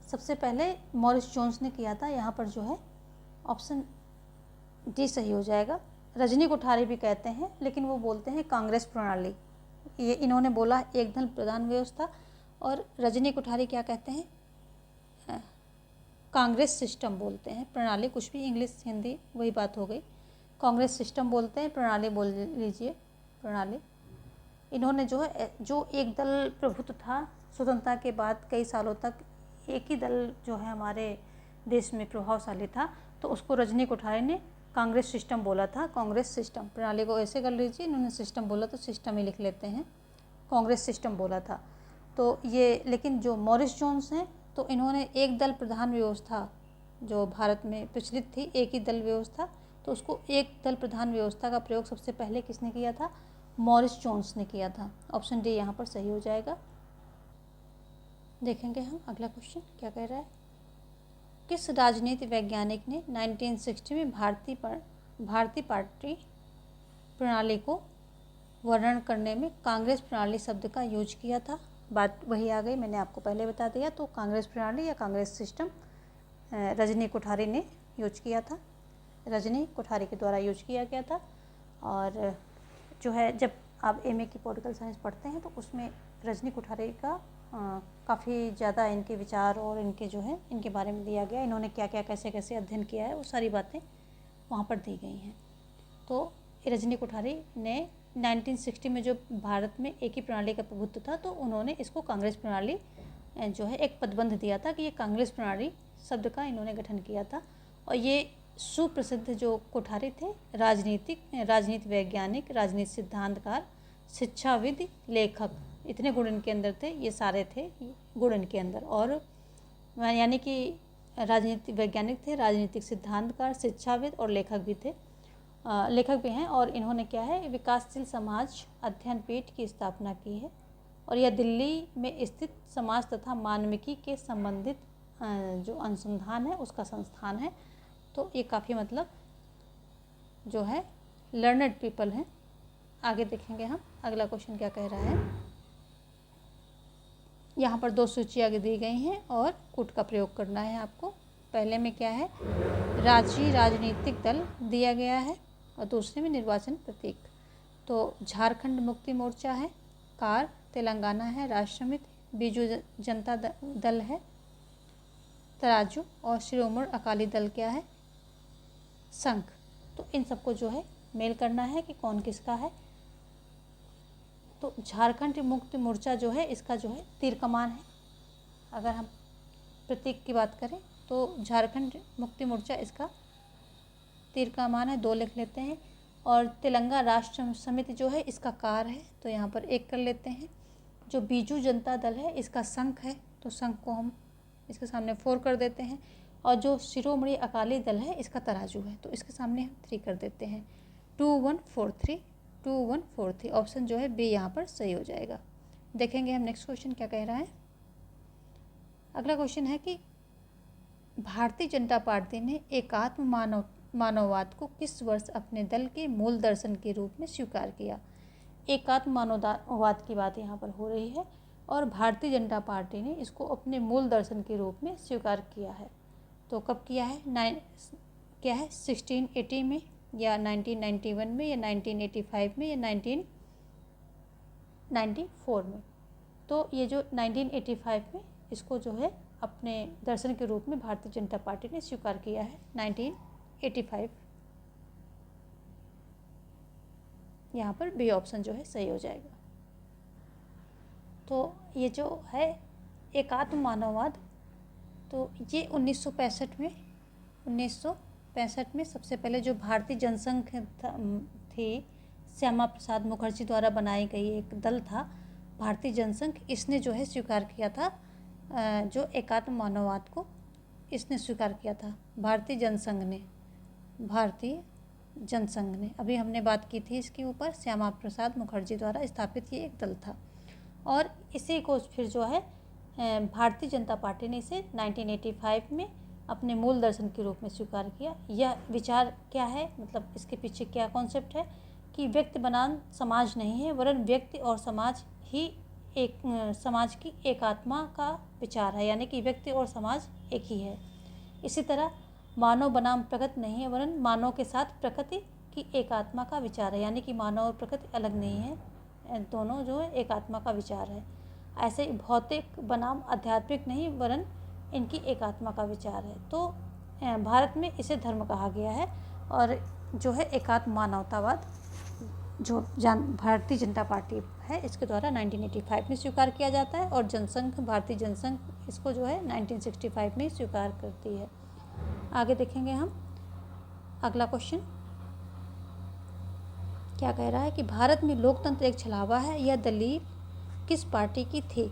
सबसे पहले मॉरिस जोन्स ने किया था। यहाँ पर जो है ऑप्शन डी सही हो जाएगा। रजनी कोठारी भी कहते हैं, लेकिन वो बोलते हैं कांग्रेस प्रणाली। ये इन्होंने बोला एक दल प्रधान व्यवस्था, और रजनी कोठारी क्या कहते हैं, कांग्रेस सिस्टम बोलते हैं। प्रणाली कुछ भी, इंग्लिश हिंदी वही बात हो गई। कांग्रेस सिस्टम बोलते हैं, प्रणाली बोल लीजिए, प्रणाली। इन्होंने जो है जो एक दल प्रभुत्व था स्वतंत्रता के बाद कई सालों तक, एक ही दल जो है हमारे देश में प्रभावशाली था, तो उसको रजनी कोठारी ने कांग्रेस सिस्टम बोला था। कांग्रेस सिस्टम, प्रणाली को ऐसे कर लीजिए, इन्होंने सिस्टम बोला तो सिस्टम ही लिख लेते हैं, कांग्रेस सिस्टम बोला था। तो ये, लेकिन जो मॉरिस जोन्स हैं तो इन्होंने एक दल प्रधान व्यवस्था जो भारत में प्रचलित थी, एक ही दल व्यवस्था, तो उसको एक दल प्रधान व्यवस्था का प्रयोग सबसे पहले किसने किया था? मॉरिस जोन्स ने किया था। ऑप्शन डी यहाँ पर सही हो जाएगा। देखेंगे हम अगला क्वेश्चन क्या कह रहा है। किस राजनीति वैज्ञानिक ने 1960 में भारतीय पार्टी प्रणाली को वर्णन करने में कांग्रेस प्रणाली शब्द का यूज किया था? बात वही आ गई, मैंने आपको पहले बता दिया। तो कांग्रेस प्रणाली या कांग्रेस सिस्टम रजनी कोठारी ने यूज किया था, रजनी कोठारी के द्वारा यूज किया गया था। और जो है जब आप एमए की पॉलिटिकल साइंस पढ़ते हैं तो उसमें रजनी कोठारी का काफ़ी ज़्यादा इनके विचार और इनके जो है इनके बारे में दिया गया, इन्होंने क्या क्या कैसे कैसे अध्ययन किया है, वो सारी बातें वहाँ पर दी गई हैं। तो रजनी कोठारी ने 1960 में जो भारत में एक ही प्रणाली का प्रभुत्व था, तो उन्होंने इसको कांग्रेस प्रणाली जो है एक पदबंध दिया था कि ये कांग्रेस प्रणाली शब्द का इन्होंने गठन किया था। और ये सुप्रसिद्ध जो कोठारी थे, राजनीति वैज्ञानिक, राजनीति सिद्धांतकार, शिक्षाविद, लेखक, इतने गुण इनके अंदर थे, ये सारे थे गुण इनके अंदर। और यानी कि राजनीति वैज्ञानिक थे, राजनीतिक सिद्धांतकार, शिक्षाविद और लेखक भी थे, लेखक भी हैं। और इन्होंने क्या है, विकासशील समाज अध्ययन पीठ की स्थापना की है और यह दिल्ली में स्थित समाज तथा मानविकी के संबंधित जो अनुसंधान है उसका संस्थान है। तो ये काफ़ी मतलब जो है लर्नड पीपल हैं। आगे देखेंगे हम अगला क्वेश्चन क्या कह रहा है। यहाँ पर 2 सूची आगे दी गई हैं और कूट का प्रयोग करना है आपको। पहले में क्या है, राज्य राजनीतिक दल दिया गया है और दूसरे में निर्वाचन प्रतीक। तो झारखंड मुक्ति मोर्चा है, कार, तेलंगाना है राष्ट्र समिति, बीजू जनता दल है, तराजू, और शिरोमणि अकाली दल क्या है, संघ। तो इन सबको जो है मेल करना है कि कौन किसका है। तो झारखंड मुक्ति मोर्चा जो है इसका जो है तीर कमान है। अगर हम प्रतीक की बात करें तो झारखंड मुक्ति मोर्चा इसका तीर कमान है, 2 लिख लेते हैं। और तेलंगाना राष्ट्र समिति जो है इसका कार है, तो यहाँ पर 1 कर लेते हैं। जो बीजू जनता दल है इसका शंख है, तो शंख को हम इसके सामने 4 कर देते हैं। और जो शिरोमणि अकाली दल है इसका तराजू है, तो इसके सामने हम 3 कर देते हैं। 2 1 4 3, 2 1 4 3, ऑप्शन जो है बी यहाँ पर सही हो जाएगा। देखेंगे हम नेक्स्ट क्वेश्चन क्या कह रहा है। अगला क्वेश्चन है कि भारतीय जनता पार्टी ने एकात्म मानववाद को किस वर्ष अपने दल के मूल दर्शन के रूप में स्वीकार किया। एकात्म मानववाद की बात यहाँ पर हो रही है और भारतीय जनता पार्टी ने इसको अपने मूल दर्शन के रूप में स्वीकार किया है। तो कब किया है, क्या है 1680 में या 1991 में या 1985 में या 1994 में। तो ये जो 1985 में इसको जो है अपने दर्शन के रूप में भारतीय जनता पार्टी ने स्वीकार किया है, 1985। यहाँ पर बी ऑप्शन जो है सही हो जाएगा। तो ये जो है एकात्म मानववाद, तो ये 1965 में सबसे पहले जो भारतीय जनसंघ थी, श्यामा प्रसाद मुखर्जी द्वारा बनाई गई एक दल था भारतीय जनसंघ, इसने जो है स्वीकार किया था, जो एकात्म मानववाद को इसने स्वीकार किया था भारतीय जनसंघ ने। अभी हमने बात की थी इसके ऊपर, श्यामा प्रसाद मुखर्जी द्वारा स्थापित ये एक दल था और इसी को फिर जो है भारतीय जनता पार्टी ने इसे 1985 में अपने मूल दर्शन के रूप में स्वीकार किया। यह विचार क्या है, मतलब इसके पीछे क्या कॉन्सेप्ट है कि व्यक्ति बनाम समाज नहीं है, वरन व्यक्ति और समाज ही एक समाज की एकात्मा का विचार है, यानी कि व्यक्ति और समाज एक ही है। इसी तरह मानव बनाम प्रकृति नहीं है, वरन मानव के साथ प्रकृति की एकात्मा का विचार है, यानी कि मानव और प्रकृति अलग नहीं है, दोनों जो है एकात्मा का विचार है। ऐसे ही भौतिक बनाम आध्यात्मिक नहीं, वरन इनकी एकात्मा का विचार है। तो भारत में इसे धर्म कहा गया है और जो है एकात्म मानवतावाद जो भारतीय जनता पार्टी है इसके द्वारा 1985 में स्वीकार किया जाता है और जनसंघ, भारतीय जनसंघ इसको जो है 1965 में स्वीकार करती है। आगे देखेंगे हम अगला क्वेश्चन क्या कह रहा है कि भारत में लोकतंत्र एक छलावा है, यह दलील किस पार्टी की थी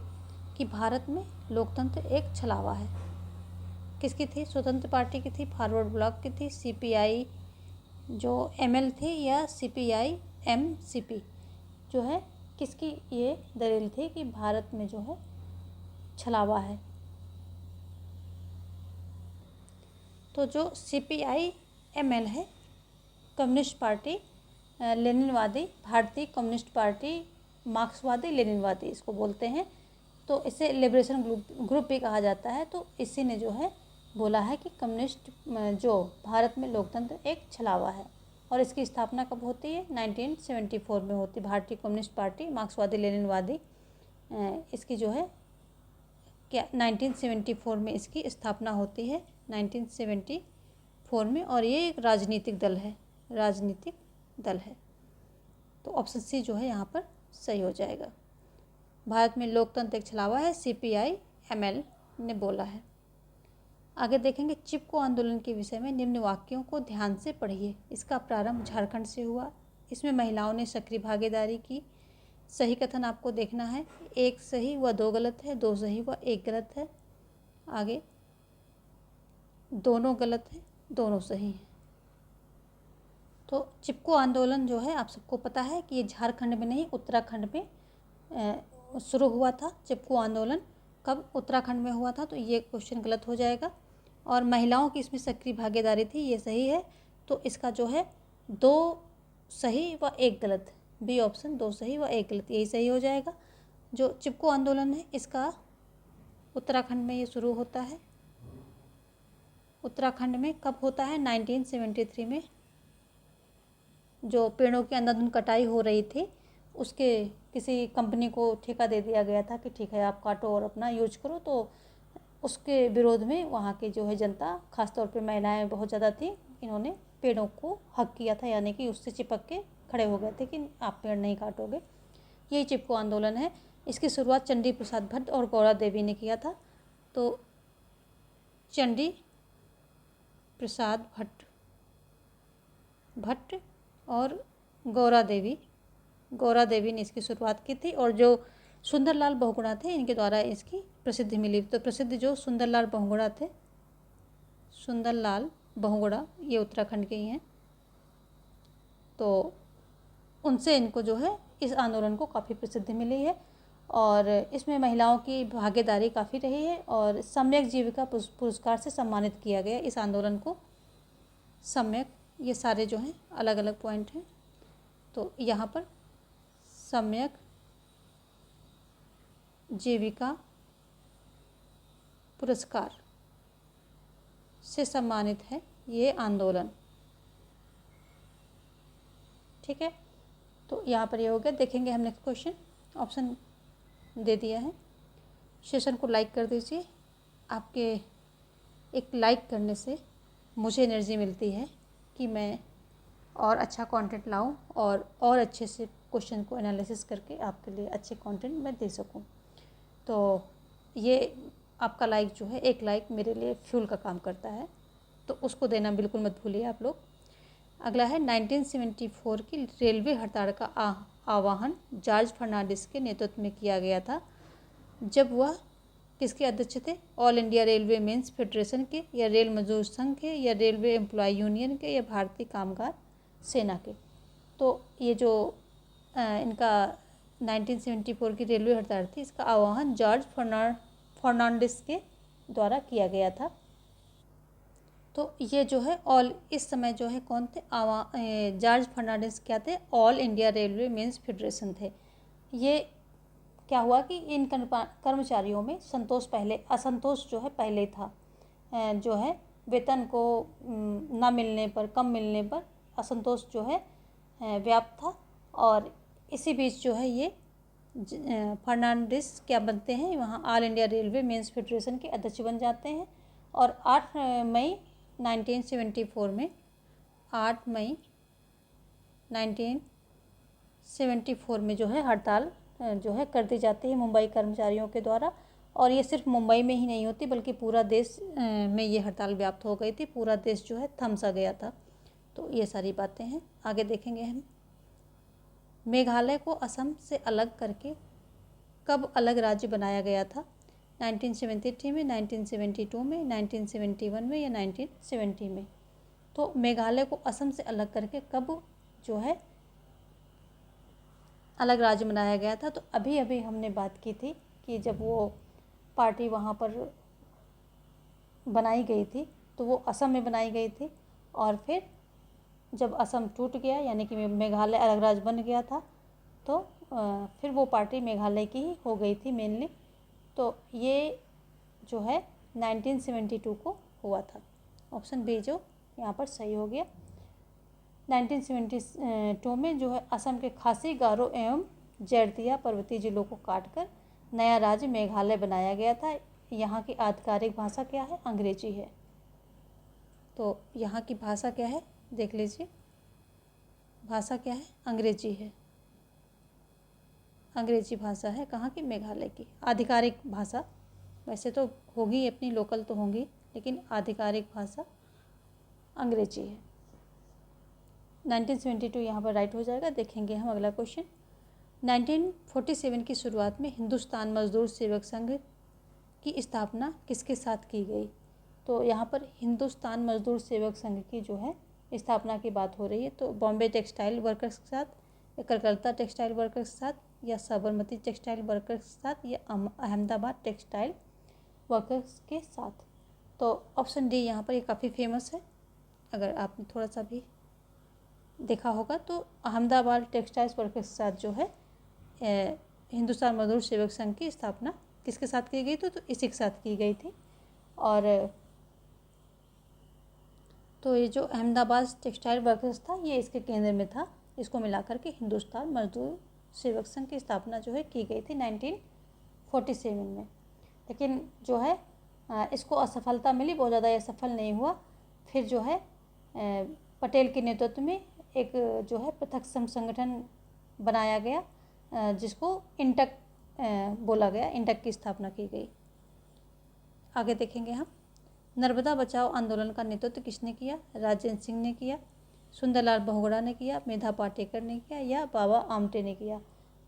कि भारत में लोकतंत्र एक छलावा है। किसकी थी, स्वतंत्र पार्टी की थी, फॉरवर्ड ब्लॉक की थी, सीपीआई जो एमएल थी, या सीपीआई एमसीपी जो है, किसकी ये दलील थी कि भारत में जो है छलावा है। तो जो सीपीआई एमएल है, कम्युनिस्ट पार्टी लेनिनवादी, भारतीय कम्युनिस्ट पार्टी मार्क्सवादी लेनिनवादी इसको बोलते हैं। तो इसे लिबरेशन ग्रुप भी कहा जाता है। तो इसी ने जो है बोला है कि कम्युनिस्ट जो भारत में लोकतंत्र एक छलावा है और इसकी स्थापना कब होती है, 1974 में होती। भारतीय कम्युनिस्ट पार्टी मार्क्सवादी लेनिनवादी इसकी जो है क्या 1974 में इसकी स्थापना होती है, 1974 में। और ये एक राजनीतिक दल है, तो ऑप्शन सी जो है यहाँ पर सही हो जाएगा। भारत में लोकतंत्र एक छलावा है, सीपीआई एमएल ने बोला है। आगे देखेंगे चिपको आंदोलन के विषय में निम्न वाक्यों को ध्यान से पढ़िए। इसका प्रारंभ झारखंड से हुआ। इसमें महिलाओं ने सक्रिय भागीदारी की। सही कथन आपको देखना है। एक सही व दो गलत है, दो सही व एक गलत है। आगे दोनों गलत है, दोनों सही है। तो चिपको आंदोलन जो है आप सबको पता है कि ये झारखंड में नहीं उत्तराखंड में शुरू हुआ था। चिपको आंदोलन कब उत्तराखंड में हुआ था, तो ये क्वेश्चन गलत हो जाएगा। और महिलाओं की इसमें सक्रिय भागीदारी थी, ये सही है। तो इसका जो है दो सही व एक गलत, बी ऑप्शन, दो सही व एक गलत, यही सही हो जाएगा। जो चिपको आंदोलन है इसका उत्तराखंड में ये शुरू होता है। उत्तराखंड में कब होता है? 1973 में। जो पेड़ों की अंधाधुंध कटाई हो रही थी, उसके किसी कंपनी को ठेका दे दिया गया था कि ठीक है आप काटो और अपना यूज करो। तो उसके विरोध में वहाँ की जो है जनता, खासतौर पे महिलाएं बहुत ज़्यादा थी, इन्होंने पेड़ों को हक किया था, यानी कि उससे चिपक के खड़े हो गए थे कि आप पेड़ नहीं काटोगे। यही चिपको आंदोलन है। इसकी शुरुआत चंडी प्रसाद भट्ट और गौरा देवी ने किया था। तो चंडी प्रसाद भट्ट और गौरा देवी ने इसकी शुरुआत की थी। और जो सुंदरलाल बहुगुणा थे, इनके द्वारा इसकी प्रसिद्धि मिली। तो प्रसिद्ध जो सुंदरलाल बहुगुणा थे, सुंदरलाल बहुगुणा, ये उत्तराखंड के ही हैं। तो उनसे इनको जो है इस आंदोलन को काफ़ी प्रसिद्धि मिली है। और इसमें महिलाओं की भागीदारी काफ़ी रही है। और सम्यक जीविका पुरस्कार से सम्मानित किया गया इस आंदोलन को। सम्यक, ये सारे जो हैं अलग अलग पॉइंट हैं। तो यहाँ पर सम्यक जीविका पुरस्कार से सम्मानित है ये आंदोलन। ठीक है, तो यहाँ पर ये हो गया। देखेंगे हम नेक्स्ट क्वेश्चन। ऑप्शन दे दिया है। सेशन को लाइक कर दीजिए। आपके एक लाइक करने से मुझे एनर्जी मिलती है कि मैं और अच्छा कंटेंट लाऊं और अच्छे से क्वेश्चन को एनालिसिस करके आपके लिए अच्छे कंटेंट मैं दे सकूं। तो ये आपका लाइक जो है, एक लाइक मेरे लिए फ्यूल का काम करता है, तो उसको देना बिल्कुल मत भूलिए आप लोग। अगला है 1974 की रेलवे हड़ताल का आह्वान जॉर्ज फर्नांडिस के नेतृत्व में किया गया था। जब वह किसके अध्यक्ष थे? All India Railway Men's Federation के, या रेल मजदूर संघ के, या रेलवे एम्प्लॉय यूनियन के, या भारतीय कामगार सेना के। तो ये जो इनका 1974 की रेलवे हड़ताल थी, इसका आह्वान जॉर्ज फर्नांडिस के द्वारा किया गया था। तो ये जो है इस समय जो है कौन थे? जॉर्ज फर्नांडिस क्या थे? All India Railway Men's Federation थे। ये क्या हुआ कि इन कर्मचारियों में असंतोष जो है पहले था। जो है वेतन को ना मिलने पर, कम मिलने पर असंतोष जो है व्याप्त था। और इसी बीच जो है ये फर्नांडिस क्या बनते हैं? वहाँ All India Railway Men's Federation के अध्यक्ष बन जाते हैं। और 8 मई 1974 में 8 मई 1974 में जो है हड़ताल जो है कर दी जाती है मुंबई कर्मचारियों के द्वारा। और ये सिर्फ मुंबई में ही नहीं होती, बल्कि पूरा देश में ये हड़ताल व्याप्त हो गई थी। पूरा देश जो है थम सा गया था। तो ये सारी बातें हैं। आगे देखेंगे हम। मेघालय को असम से अलग करके कब अलग राज्य बनाया गया था? 1973 में, 1972 में, 1971 में, या 1970 में। तो मेघालय को असम से अलग करके कब जो है अलग राज्य बनाया गया था? तो अभी अभी हमने बात की थी कि जब वो पार्टी वहाँ पर बनाई गई थी, तो वो असम में बनाई गई थी। और फिर जब असम टूट गया, यानी कि मेघालय अलग राज्य बन गया था, तो फिर वो पार्टी मेघालय की ही हो गई थी मेनली। तो ये जो है 1972 को हुआ था। ऑप्शन बी जो यहाँ पर सही हो गया। 1972 में जो है असम के खासी, गारो एवं जैंतिया पर्वतीय जिलों को काटकर नया राज्य मेघालय बनाया गया था। यहाँ की आधिकारिक भाषा क्या है? अंग्रेजी है। तो यहाँ की भाषा क्या है? देख लीजिए, भाषा क्या है? अंग्रेजी है। अंग्रेजी भाषा है कहाँ की? मेघालय की आधिकारिक भाषा। वैसे तो होगी अपनी लोकल तो होंगी, लेकिन आधिकारिक भाषा अंग्रेजी है। 1972 यहाँ पर राइट हो जाएगा। देखेंगे हम अगला क्वेश्चन। 1947 की शुरुआत में हिंदुस्तान मजदूर सेवक संघ की स्थापना किसके साथ की गई? तो यहाँ पर हिंदुस्तान मजदूर सेवक संघ की जो है स्थापना की बात हो रही है। तो बॉम्बे टेक्सटाइल वर्कर्स के साथ, या कलकत्ता टेक्सटाइल वर्कर्स के साथ, या साबरमती टेक्सटाइल वर्कर्स के साथ, या अहमदाबाद टेक्सटाइल वर्कर्स के साथ। तो ऑप्शन डी यहाँ पर ये काफ़ी फेमस है, अगर आपने थोड़ा सा भी देखा होगा तो अहमदाबाद टेक्सटाइल्स वर्कर्स के साथ जो है हिंदुस्तान मजदूर सेवक संघ की स्थापना किसके साथ की गई? तो इसी के साथ की गई थी। और तो ये जो अहमदाबाद टेक्सटाइल वर्कर्स था ये इसके केंद्र में था। इसको मिलाकर के हिंदुस्तान मजदूर सेवक संघ की स्थापना जो है की गई थी 1947 में। लेकिन जो है इसको असफलता मिली, बहुत ज़्यादा ये सफल नहीं हुआ। फिर जो है पटेल के नेतृत्व में एक जो है पृथक संगठन बनाया गया जिसको इंटक बोला गया। इंटक की स्थापना की गई। आगे देखेंगे हम। नर्मदा बचाओ आंदोलन का नेतृत्व किसने किया? राजेंद्र सिंह ने किया, सुंदरलाल बहुगुणा ने किया, मेधा पाटेकर ने किया, या बाबा आमटे ने किया?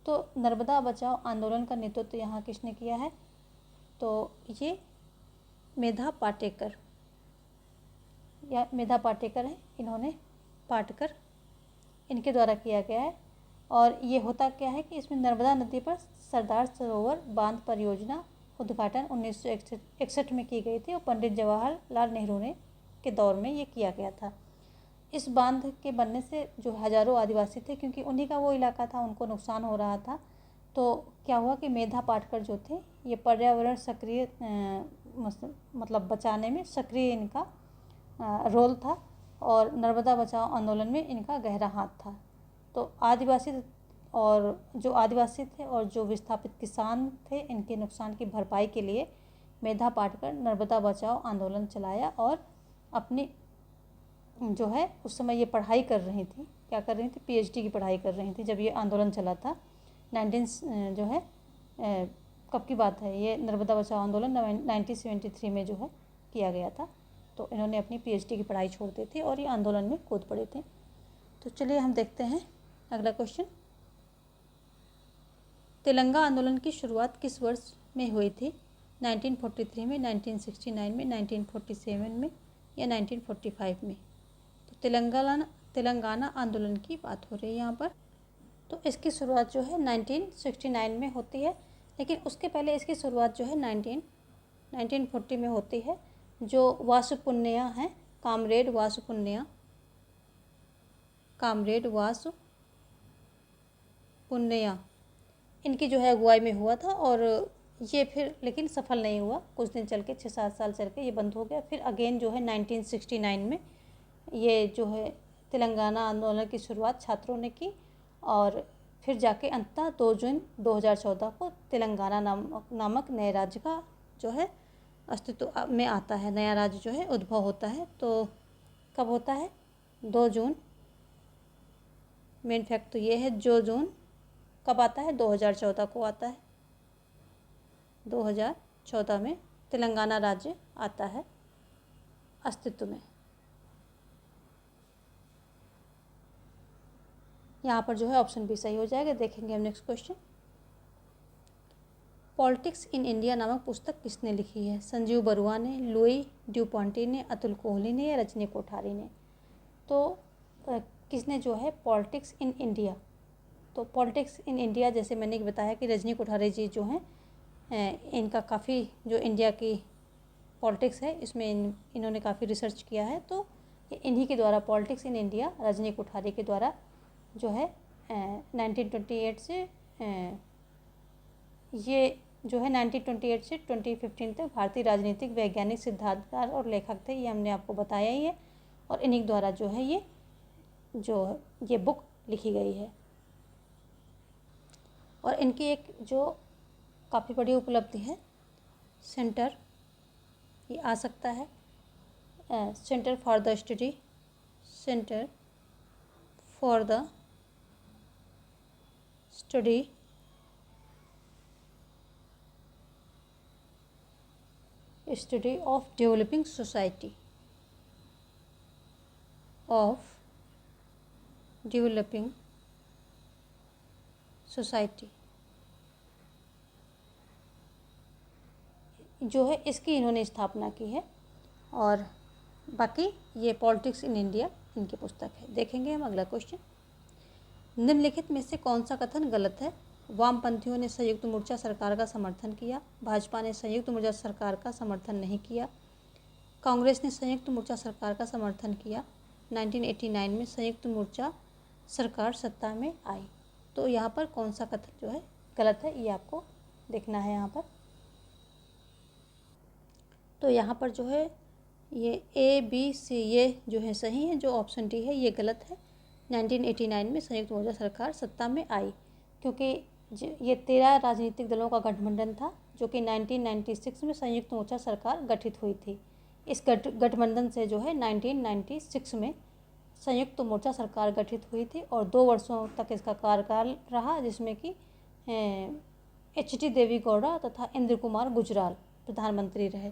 तो नर्मदा बचाओ आंदोलन का नेतृत्व यहाँ किसने किया है? तो ये मेधा पाटेकर या मेधा पाटेकर है। इन्होंने पाटकर इनके द्वारा किया गया है। और ये होता क्या है कि इसमें नर्मदा नदी पर सरदार सरोवर बांध परियोजना उद्घाटन 1961 में की गई थी और पंडित जवाहरलाल नेहरू ने के दौर में ये किया गया था। इस बांध के बनने से जो हज़ारों आदिवासी थे, क्योंकि उन्हीं का वो इलाका था, उनको नुकसान हो रहा था। तो क्या हुआ कि मेधा पाटकर जो थे ये पर्यावरण सक्रिय मतलब बचाने में सक्रिय इनका रोल था और नर्मदा बचाओ आंदोलन में इनका गहरा हाथ था। तो आदिवासी थे और जो विस्थापित किसान थे, इनके नुकसान की भरपाई के लिए मेधा पाटकर नर्मदा बचाओ आंदोलन चलाया। और अपनी जो है उस समय ये पढ़ाई कर रही थी, क्या कर रही थी? पीएचडी की पढ़ाई कर रही थी जब ये आंदोलन चला था। 19 जो है कब की बात है? ये नर्मदा बचाओ आंदोलन 1973 में जो है किया गया था। तो इन्होंने अपनी पीएचडी की पढ़ाई छोड़ दी थी और ये आंदोलन में कूद पड़े थे। तो चलिए हम देखते हैं अगला क्वेश्चन। तेलंगाना आंदोलन की शुरुआत किस वर्ष में हुई थी? 1943 में, 1969 में, 1947 में, या 1945 में? तो तेलंगाना आंदोलन की बात हो रही है यहाँ पर। तो इसकी शुरुआत जो है 1969 में होती है, लेकिन उसके पहले इसकी शुरुआत जो है 1940 में होती है। जो वासुपुन्या है, कामरेड वासुपुन्या, इनकी जो है अगुवाई में हुआ था। और ये फिर लेकिन सफल नहीं हुआ। कुछ दिन चल के 6-7 साल चल के ये बंद हो गया। फिर अगेन जो है 1969 में ये जो है तेलंगाना आंदोलन की शुरुआत छात्रों ने की। और फिर जाके अंततः 2 जून 2014 को तेलंगाना नामक नए राज्य का जो है अस्तित्व में आता है, नया राज्य जो है उद्भव होता है। तो कब होता है? 2 जून। मेन फैक्ट तो ये है, 2 जून कब आता है? 2014 को आता है। 2014 में तेलंगाना राज्य आता है अस्तित्व में। यहाँ पर जो है ऑप्शन बी सही हो जाएगा। देखेंगे हम next question. Politics in India नामक पुस्तक किसने लिखी है? संजीव बरुआ ने, लुई ड्यूपॉन्टी ने, अतुल कोहली ने, या रजनी कोठारी ने? तो किसने जो है पॉलिटिक्स इन इंडिया, तो पॉलिटिक्स इन इंडिया जैसे मैंने बताया कि रजनी कोठारी जी जो हैं इनका काफ़ी जो इंडिया की पॉलिटिक्स है इसमें इन्होंने काफ़ी रिसर्च किया है। तो इन्हीं के द्वारा politics in India Rajni Kothari के द्वारा जो है 1928 से ये जो है 1928 से 2015 तक भारतीय राजनीतिक वैज्ञानिक, सिद्धांतकार और लेखक थे। ये हमने आपको बताया ही है। और इन्हीं द्वारा जो है ये बुक लिखी गई है। और इनकी एक जो काफ़ी बड़ी उपलब्धि है, सेंटर ये आ सकता है, centre for the study of developing society, of developing society जो है इसकी इन्होंने स्थापना की है। और बाकी ये पॉलिटिक्स इन इंडिया इनकी पुस्तक है। देखेंगे हम अगला क्वेश्चन। निम्नलिखित में से कौन सा कथन गलत है? वामपंथियों ने संयुक्त मोर्चा सरकार का समर्थन किया, भाजपा ने संयुक्त मोर्चा सरकार का समर्थन नहीं किया, कांग्रेस ने संयुक्त मोर्चा सरकार का समर्थन किया, 1989 में संयुक्त मोर्चा सरकार सत्ता में आई। तो यहाँ पर कौन सा कथन जो है गलत है, ये आपको देखना है यहाँ पर। तो यहाँ पर जो है ये A, B, C ये जो है सही है, जो ऑप्शन डी है ये गलत है। 1989 में संयुक्त मोर्चा सरकार सत्ता में आई, क्योंकि ये 13 राजनीतिक दलों का गठबंधन था, जो कि 1996 में संयुक्त मोर्चा सरकार गठित हुई थी। इस गठबंधन से जो है 1996 में संयुक्त मोर्चा सरकार गठित हुई थी और 2 वर्षों तक इसका कार्यकाल रहा, जिसमें कि H.D. देवी गौड़ा तथा इंद्र कुमार गुजराल प्रधानमंत्री रहे।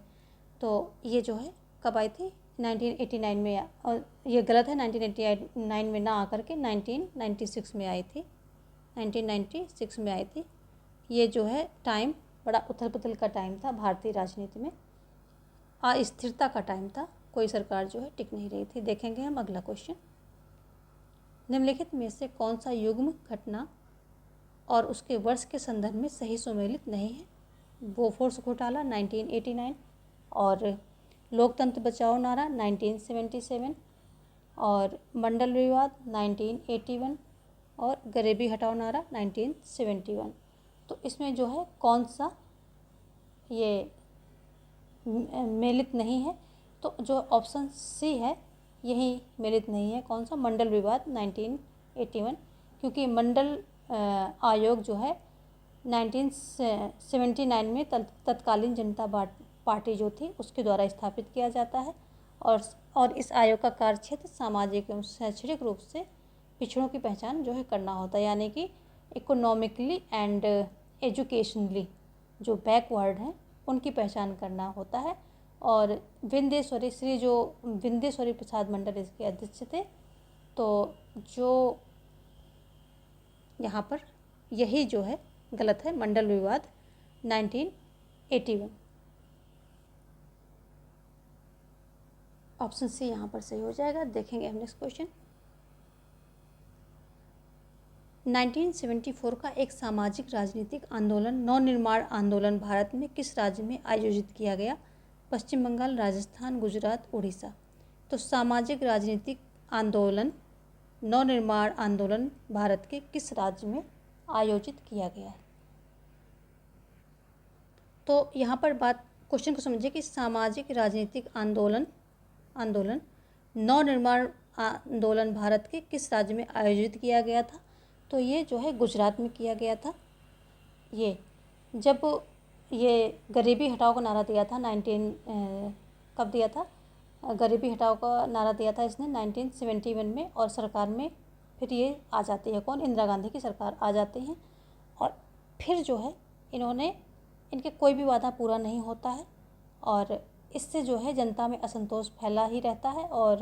तो ये जो है कब आई थी? 1989 में, और ये गलत है, 1989 में ना आकर के 1996 में आई थी, 1996 में आई थी। ये जो है टाइम बड़ा उथल पुथल का टाइम था भारतीय राजनीति में, अस्थिरता का टाइम था, कोई सरकार जो है टिक नहीं रही थी। देखेंगे हम अगला क्वेश्चन। निम्नलिखित में से कौन सा युग्म घटना और उसके वर्ष के संदर्भ में सही सुमेलित नहीं है? बोफोर्स घोटाला 1989, और लोकतंत्र बचाओ नारा 1977, और मंडल विवाद 1981, और गरीबी हटाओ नारा 1971। तो इसमें जो है कौन सा ये मेलित नहीं है? तो जो ऑप्शन सी है यही मेलित नहीं है। कौन सा? मंडल विवाद 1981, क्योंकि मंडल आयोग जो है 1979 में तत्कालीन जनता पार्टी जो थी उसके द्वारा स्थापित किया जाता है, और इस आयोग का कार्य क्षेत्र सामाजिक एवं शैक्षणिक रूप से पिछड़ों की पहचान जो है करना होता है, यानी कि इकोनॉमिकली एंड एजुकेशनली जो बैकवर्ड हैं उनकी पहचान करना होता है। और विंदेश्वरी प्रसाद मंडल इसके अध्यक्ष थे। तो जो यहाँ पर यही जो है गलत है, मंडल विवाद 1981। ऑप्शन सी यहाँ पर सही हो जाएगा। देखेंगे हम नेक्स्ट क्वेश्चन। 1974 का एक सामाजिक राजनीतिक आंदोलन नवनिर्माण आंदोलन भारत में किस राज्य में आयोजित किया गया? पश्चिम बंगाल, राजस्थान, गुजरात, उड़ीसा। तो सामाजिक राजनीतिक आंदोलन नवनिर्माण आंदोलन भारत के किस राज्य में आयोजित किया गया है? तो यहाँ पर बात क्वेश्चन को समझिए कि सामाजिक राजनीतिक आंदोलन नवनिर्माण आंदोलन भारत के किस राज्य में आयोजित किया गया था? तो ये जो है गुजरात में किया गया था। ये जब ये गरीबी हटाओ का नारा दिया था कब दिया था? गरीबी हटाओ का नारा दिया था इसने 1971 में, और सरकार में फिर ये आ जाती है कौन? इंदिरा गांधी की सरकार आ जाती है। और फिर जो है इनके कोई भी वादा पूरा नहीं होता है, और इससे जो है जनता में असंतोष फैला ही रहता है। और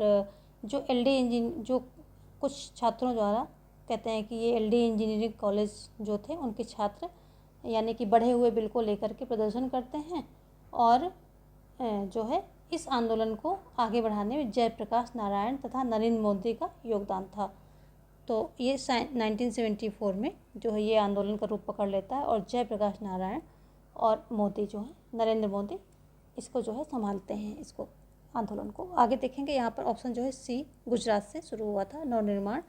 जो कुछ छात्रों द्वारा कहते हैं कि ये एलडी इंजीनियरिंग कॉलेज जो थे उनके छात्र यानी कि बढ़े हुए बिल को लेकर के प्रदर्शन करते हैं, और जो है इस आंदोलन को आगे बढ़ाने में जयप्रकाश नारायण तथा नरेंद्र मोदी का योगदान था। तो ये 1974 में जो है ये आंदोलन का रूप पकड़ लेता है, और जयप्रकाश नारायण और मोदी जो है नरेंद्र मोदी इसको जो है संभालते हैं, इसको आंदोलन को। आगे देखेंगे यहाँ पर ऑप्शन जो है सी गुजरात से शुरू हुआ था, नवनिर्माण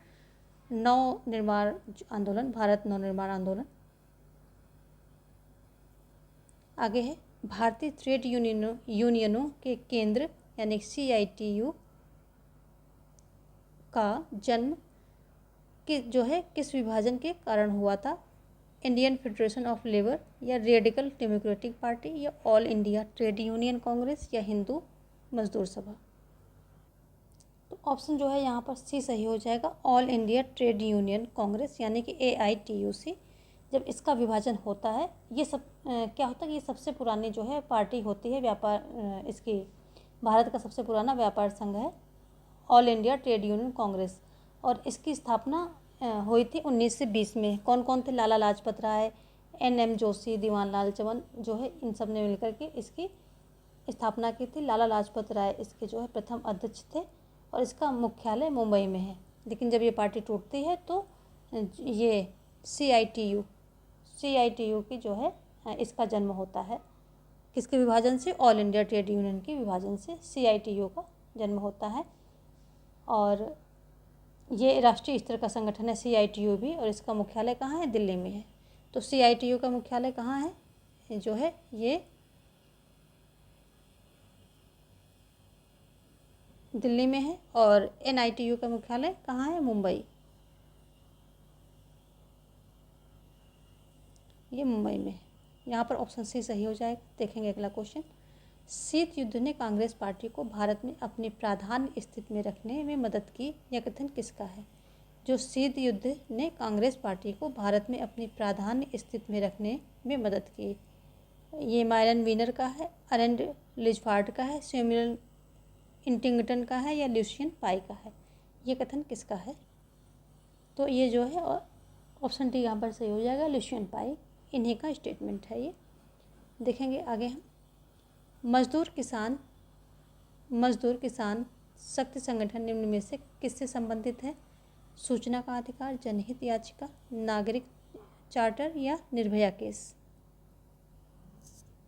आंदोलन, भारत नवनिर्माण आंदोलन। आगे है भारतीय ट्रेड यूनियनों के केंद्र यानी CITU का जन्म जो है किस विभाजन के कारण हुआ था? इंडियन फेडरेशन ऑफ लेबर, या रेडिकल डेमोक्रेटिक पार्टी, या all India trade union Congress, या हिंदू मजदूर सभा। तो ऑप्शन जो है यहाँ पर सी सही हो जाएगा, all India trade union Congress यानी कि AITUC। जब इसका विभाजन होता है, ये सब क्या होता है कि ये सबसे पुरानी जो है पार्टी होती है व्यापार इसकी भारत का सबसे पुराना व्यापार संघ है all India trade union Congress. और इसकी स्थापना हुई थी 1920 में। कौन कौन थे? लाला लाजपत राय, NM जोशी, दीवान लाल चमन जो है, इन सब ने मिलकर के इसकी स्थापना की थी। लाला लाजपत राय इसके जो है प्रथम अध्यक्ष थे और इसका मुख्यालय मुंबई में है। लेकिन जब ये पार्टी टूटती है तो ये CITU की जो है इसका जन्म होता है। किसके विभाजन से? ऑल इंडिया ट्रेड यूनियन के विभाजन से CITU का जन्म होता है। और ये राष्ट्रीय स्तर का संगठन है CITU भी, और इसका मुख्यालय कहाँ है? दिल्ली में है। तो CITU का मुख्यालय कहाँ है? जो है ये दिल्ली में है। और NITU का मुख्यालय कहाँ है? मुंबई। ये मुंबई में है। यहाँ पर ऑप्शन सी सही हो जाएगा। देखेंगे अगला क्वेश्चन। शीत युद्ध ने कांग्रेस पार्टी को भारत में अपनी प्राधान्य स्थिति में रखने में मदद की, यह कथन किसका है? जो शीत युद्ध ने कांग्रेस पार्टी को भारत में अपनी प्राधान्य स्थिति में रखने में मदद की, ये माइलन वीनर का है, अरेंड लिजफार्ड का है, सैमुअल इंटिंगटन का है, या ल्यूसियन पाई का है? ये कथन किसका है? तो ये जो है ऑप्शन डी यहाँ पर सही हो जाएगा, ल्यूसियन पाई। इन्हीं का स्टेटमेंट है ये। देखेंगे आगे हम। मजदूर किसान शक्ति संगठन निम्न में से किससे संबंधित है? सूचना का अधिकार, जनहित याचिका, नागरिक चार्टर, या निर्भया केस?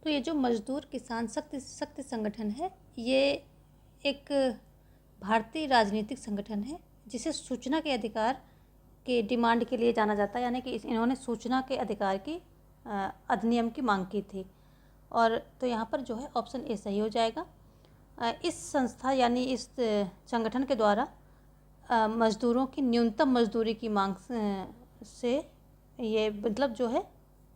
तो ये जो मजदूर किसान शक्ति संगठन है, ये एक भारतीय राजनीतिक संगठन है जिसे सूचना के अधिकार के डिमांड के लिए जाना जाता है। यानी कि इन्होंने सूचना के अधिकार की अधिनियम की मांग की थी। और तो यहाँ पर जो है ऑप्शन ए सही हो जाएगा। इस संस्था यानी इस संगठन के द्वारा मजदूरों की न्यूनतम मजदूरी की मांग से ये मतलब जो है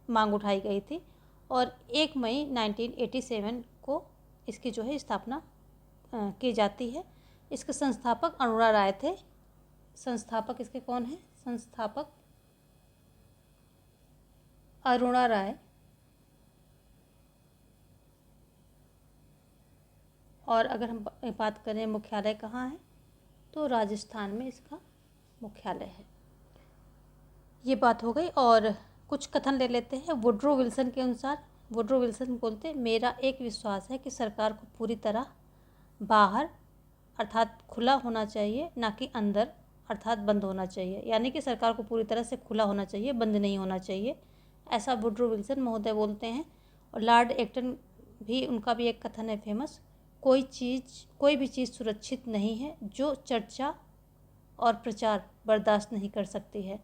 मांग उठाई गई थी। और 1 मई 1987 को इसकी जो है स्थापना की जाती है। इसके संस्थापक अरुणा राय थे। संस्थापक इसके कौन है? संस्थापक अरुणा राय। और अगर हम बात करें मुख्यालय कहाँ है, तो राजस्थान में इसका मुख्यालय है। ये बात हो गई। और कुछ कथन ले लेते हैं वुड्रो विल्सन के अनुसार। वुड्रो विल्सन बोलते हैं, मेरा एक विश्वास है कि सरकार को पूरी तरह बाहर अर्थात खुला होना चाहिए, ना कि अंदर अर्थात बंद होना चाहिए। यानी कि सरकार को पूरी तरह से खुला होना चाहिए, बंद नहीं होना चाहिए, ऐसा वुड्रो विल्सन महोदय बोलते हैं। और लॉर्ड एक्टन भी, उनका भी एक कथन है फेमस, कोई भी चीज़ सुरक्षित नहीं है जो चर्चा और प्रचार बर्दाश्त नहीं कर सकती है।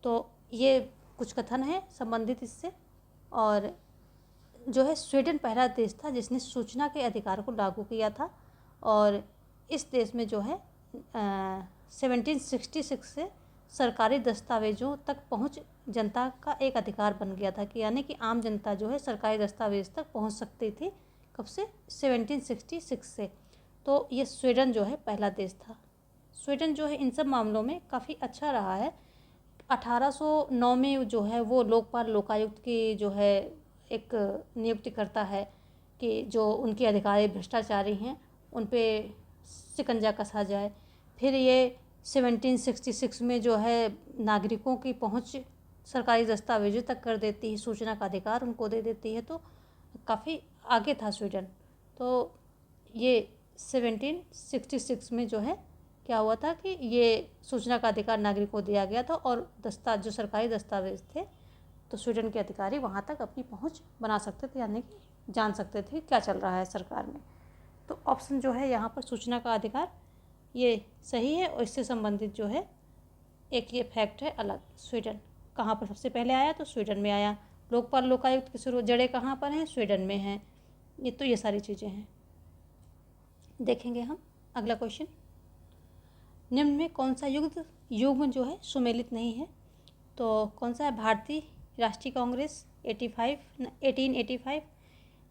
तो ये कुछ कथन है संबंधित इससे। और जो है स्वीडन पहला देश था जिसने सूचना के अधिकार को लागू किया था। और इस देश में जो है 1766 से सरकारी दस्तावेज़ों तक पहुंच जनता का एक अधिकार बन गया था कि यानी कि आम जनता जो है सरकारी दस्तावेज़ तक पहुंच सकती थी। कब से? 1766 से। तो ये स्वीडन जो है पहला देश था। स्वीडन जो है इन सब मामलों में काफ़ी अच्छा रहा है। 1809 में जो है वो लोकपाल लोकायुक्त की जो है एक नियुक्ति करता है कि जो उनके अधिकारी भ्रष्टाचारी हैं उन पे शिकंजा कसा जाए। फिर ये 1766 में जो है नागरिकों की पहुंच सरकारी दस्तावेजों तक कर देती है, सूचना का अधिकार उनको दे देती है। तो काफ़ी आगे था स्वीडन। तो ये 1766 में जो है क्या हुआ था कि ये सूचना का अधिकार नागरिकों को दिया गया था। और जो सरकारी दस्तावेज थे तो स्वीडन के अधिकारी वहाँ तक अपनी पहुँच बना सकते थे, यानी कि जान सकते थे क्या चल रहा है सरकार में। तो ऑप्शन जो है यहाँ पर सूचना का अधिकार ये सही है। और इससे संबंधित जो है एक ये फैक्ट है अलग। स्वीडन कहाँ पर सबसे पहले आया? तो स्वीडन में आया। लोकपाल लोकायुक्त की शुरू जड़ें कहाँ पर हैं? स्वीडन में हैं। ये सारी चीज़ें हैं। देखेंगे हम अगला क्वेश्चन। निम्न में कौन सा युग्म जो है सुमेलित नहीं है? तो कौन सा है? भारतीय राष्ट्रीय कांग्रेस 1885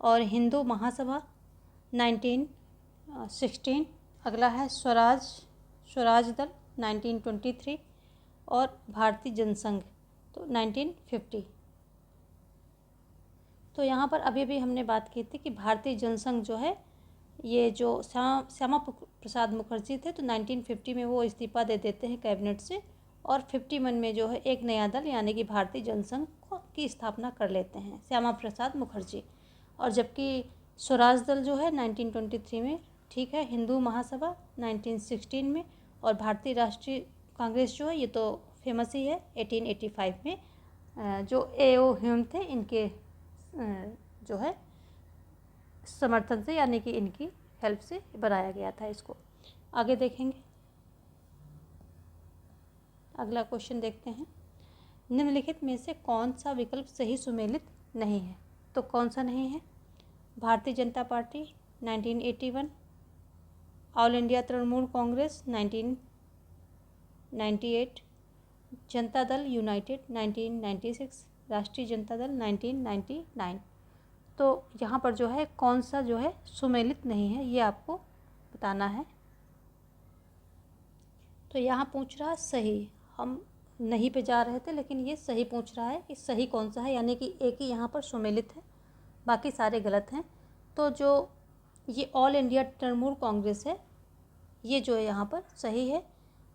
और हिंदू महासभा 1916। अगला है स्वराज दल 1923 और भारतीय जनसंघ तो 1950। तो यहाँ पर अभी भी हमने बात की थी कि भारतीय जनसंघ जो है, ये जो श्यामा प्रसाद मुखर्जी थे, तो 1950 में वो इस्तीफा दे देते हैं कैबिनेट से, और 51 में जो है एक नया दल यानी कि भारतीय जनसंघ की स्थापना कर लेते हैं श्यामा प्रसाद मुखर्जी। और जबकि स्वराज दल जो है 1923 में, ठीक है, हिंदू महासभा 1916 में, और भारतीय राष्ट्रीय कांग्रेस जो है, ये तो फेमस ही है, 1885 में, जो A.O. ह्यूम थे, इनके जो है समर्थन से यानी कि इनकी हेल्प से बनाया गया था इसको। आगे देखेंगे, अगला क्वेश्चन देखते हैं। निम्नलिखित में से कौन सा विकल्प सही सुमेलित नहीं है? तो कौन सा नहीं है? Bharatiya Janata party 1981, all India Trinamool Congress 1998, Janata Dal United 1996, राष्ट्रीय जनता दल 1999। तो यहाँ पर जो है कौन सा जो है सुमेलित नहीं है, ये आपको बताना है। तो यहाँ पूछ रहा है सही, हम नहीं पे जा रहे थे लेकिन ये सही पूछ रहा है कि सही कौन सा है, यानी कि एक ही यहाँ पर सुमेलित है, बाकी सारे गलत हैं। तो जो ये ऑल इंडिया तृणमूल कांग्रेस है, ये जो है यहाँ पर सही है।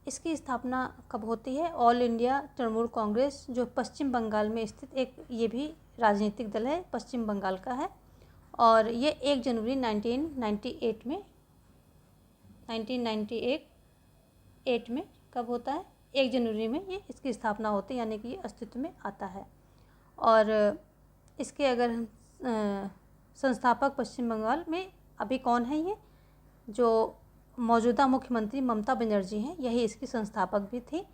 इसकी स्थापना कब होती है? ऑल इंडिया तृणमूल कांग्रेस जो पश्चिम बंगाल में स्थित एक, ये भी राजनीतिक दल है, पश्चिम बंगाल का है, और ये 1 जनवरी 1998 में 1998 में कब होता है? 1 जनवरी में ये इसकी स्थापना होती है, यानी कि ये अस्तित्व में आता है। और इसके अगर हम संस्थापक पश्चिम बंगाल में अभी कौन है? ये जो मौजूदा मुख्यमंत्री ममता बनर्जी हैं, यही इसकी संस्थापक भी थी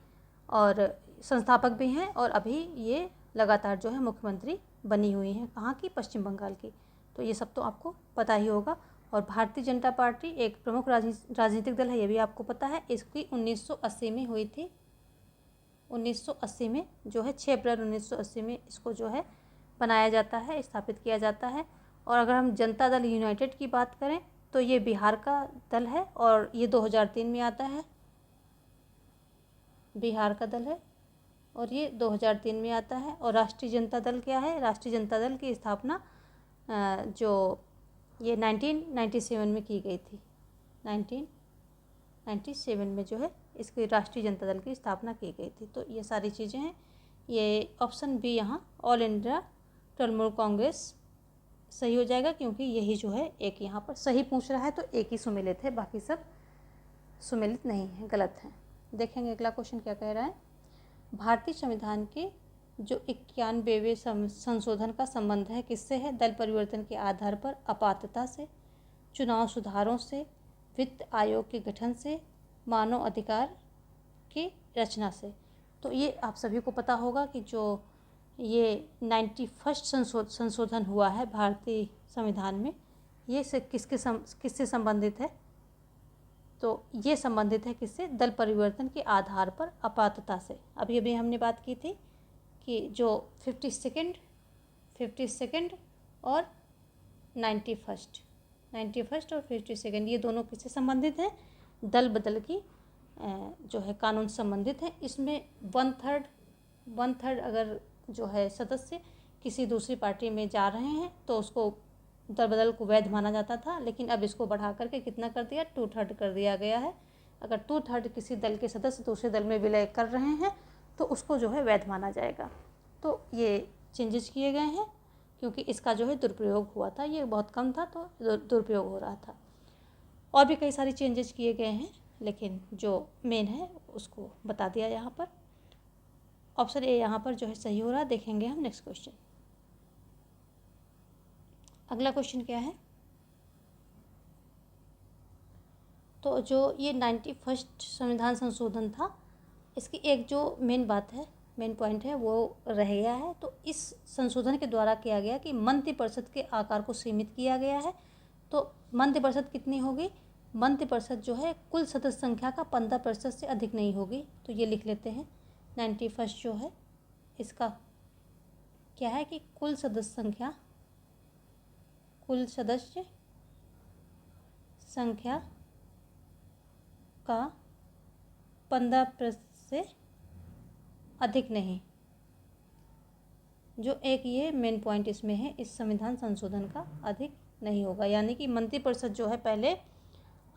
और संस्थापक भी हैं, और अभी ये लगातार जो है मुख्यमंत्री बनी हुई हैं। कहाँ की? पश्चिम बंगाल की। तो ये सब तो आपको पता ही होगा। और भारतीय जनता पार्टी एक प्रमुख राजनीतिक दल है, ये भी आपको पता है। इसकी 1980 में हुई थी, 1980 में जो है 6 अप्रैल 1980 में इसको जो है बनाया जाता है, स्थापित किया जाता है। और अगर हम जनता दल यूनाइटेड की बात करें तो ये बिहार का दल है और ये 2003 में आता है, बिहार का दल है और ये 2003 में आता है। और राष्ट्रीय जनता दल क्या है? राष्ट्रीय जनता दल की स्थापना जो ये 1997 में की गई थी, 1997 में जो है इसकी राष्ट्रीय जनता दल की स्थापना की गई थी। तो ये सारी चीज़ें हैं। ये ऑप्शन बी यहाँ ऑल इंडिया तृणमूल कांग्रेस सही हो जाएगा, क्योंकि यही जो है एक यहाँ पर सही पूछ रहा है, तो एक ही सुमेलित है, बाकी सब सुमेलित नहीं है, गलत है। देखेंगे अगला क्वेश्चन क्या कह रहा है। भारतीय संविधान के जो 91वें संशोधन का संबंध है किससे है? दल परिवर्तन के आधार पर, अपात्रता से, चुनाव सुधारों से, वित्त आयोग के गठन से, मानव अधिकार की रचना से। तो ये आप सभी को पता होगा कि जो ये 91वां संशोधन हुआ है भारतीय संविधान में, ये से किससे संबंधित है? तो ये संबंधित है किससे? दल परिवर्तन के आधार पर, अपात्रता से। अभी अभी हमने बात की थी कि जो 52nd और 91st और 52nd, ये दोनों किससे संबंधित हैं? दल बदल की जो है कानून संबंधित है। इसमें 1/3 अगर जो है सदस्य किसी दूसरी पार्टी में जा रहे हैं तो उसको दल बदल को वैध माना जाता था, लेकिन अब इसको बढ़ा करके कितना कर दिया? 2/3 कर दिया गया है। अगर 2/3 किसी दल के सदस्य दूसरे दल में विलय कर रहे हैं तो उसको जो है वैध माना जाएगा। तो ये चेंजेस किए गए हैं क्योंकि इसका जो है दुरुपयोग हुआ था, ये बहुत कम था तो दुरुपयोग हो रहा था। और भी कई सारी चेंजेस किए गए हैं, लेकिन जो मेन है उसको बता दिया यहाँ पर। ऑप्शन ए यहाँ पर जो है सही हो रहा है। देखेंगे हम नेक्स्ट क्वेश्चन। अगला क्वेश्चन क्या है? तो जो ये 91वां संविधान संशोधन था, इसकी एक जो मेन बात है, मेन पॉइंट है, वो रह गया है। तो इस संशोधन के द्वारा किया गया कि मंत्रिपरिषद के आकार को सीमित किया गया है। तो मंत्रिपरिषद कितनी होगी? मंत्रिपरिषद जो है कुल सदस्य संख्या का 15% से अधिक नहीं होगी। तो ये लिख लेते हैं। 91वां जो है इसका क्या है कि कुल सदस्य संख्या का 15% से अधिक नहीं, जो एक ये मेन पॉइंट इसमें है, इस संविधान संशोधन का अधिक नहीं होगा। यानी कि मंत्रिपरिषद जो है पहले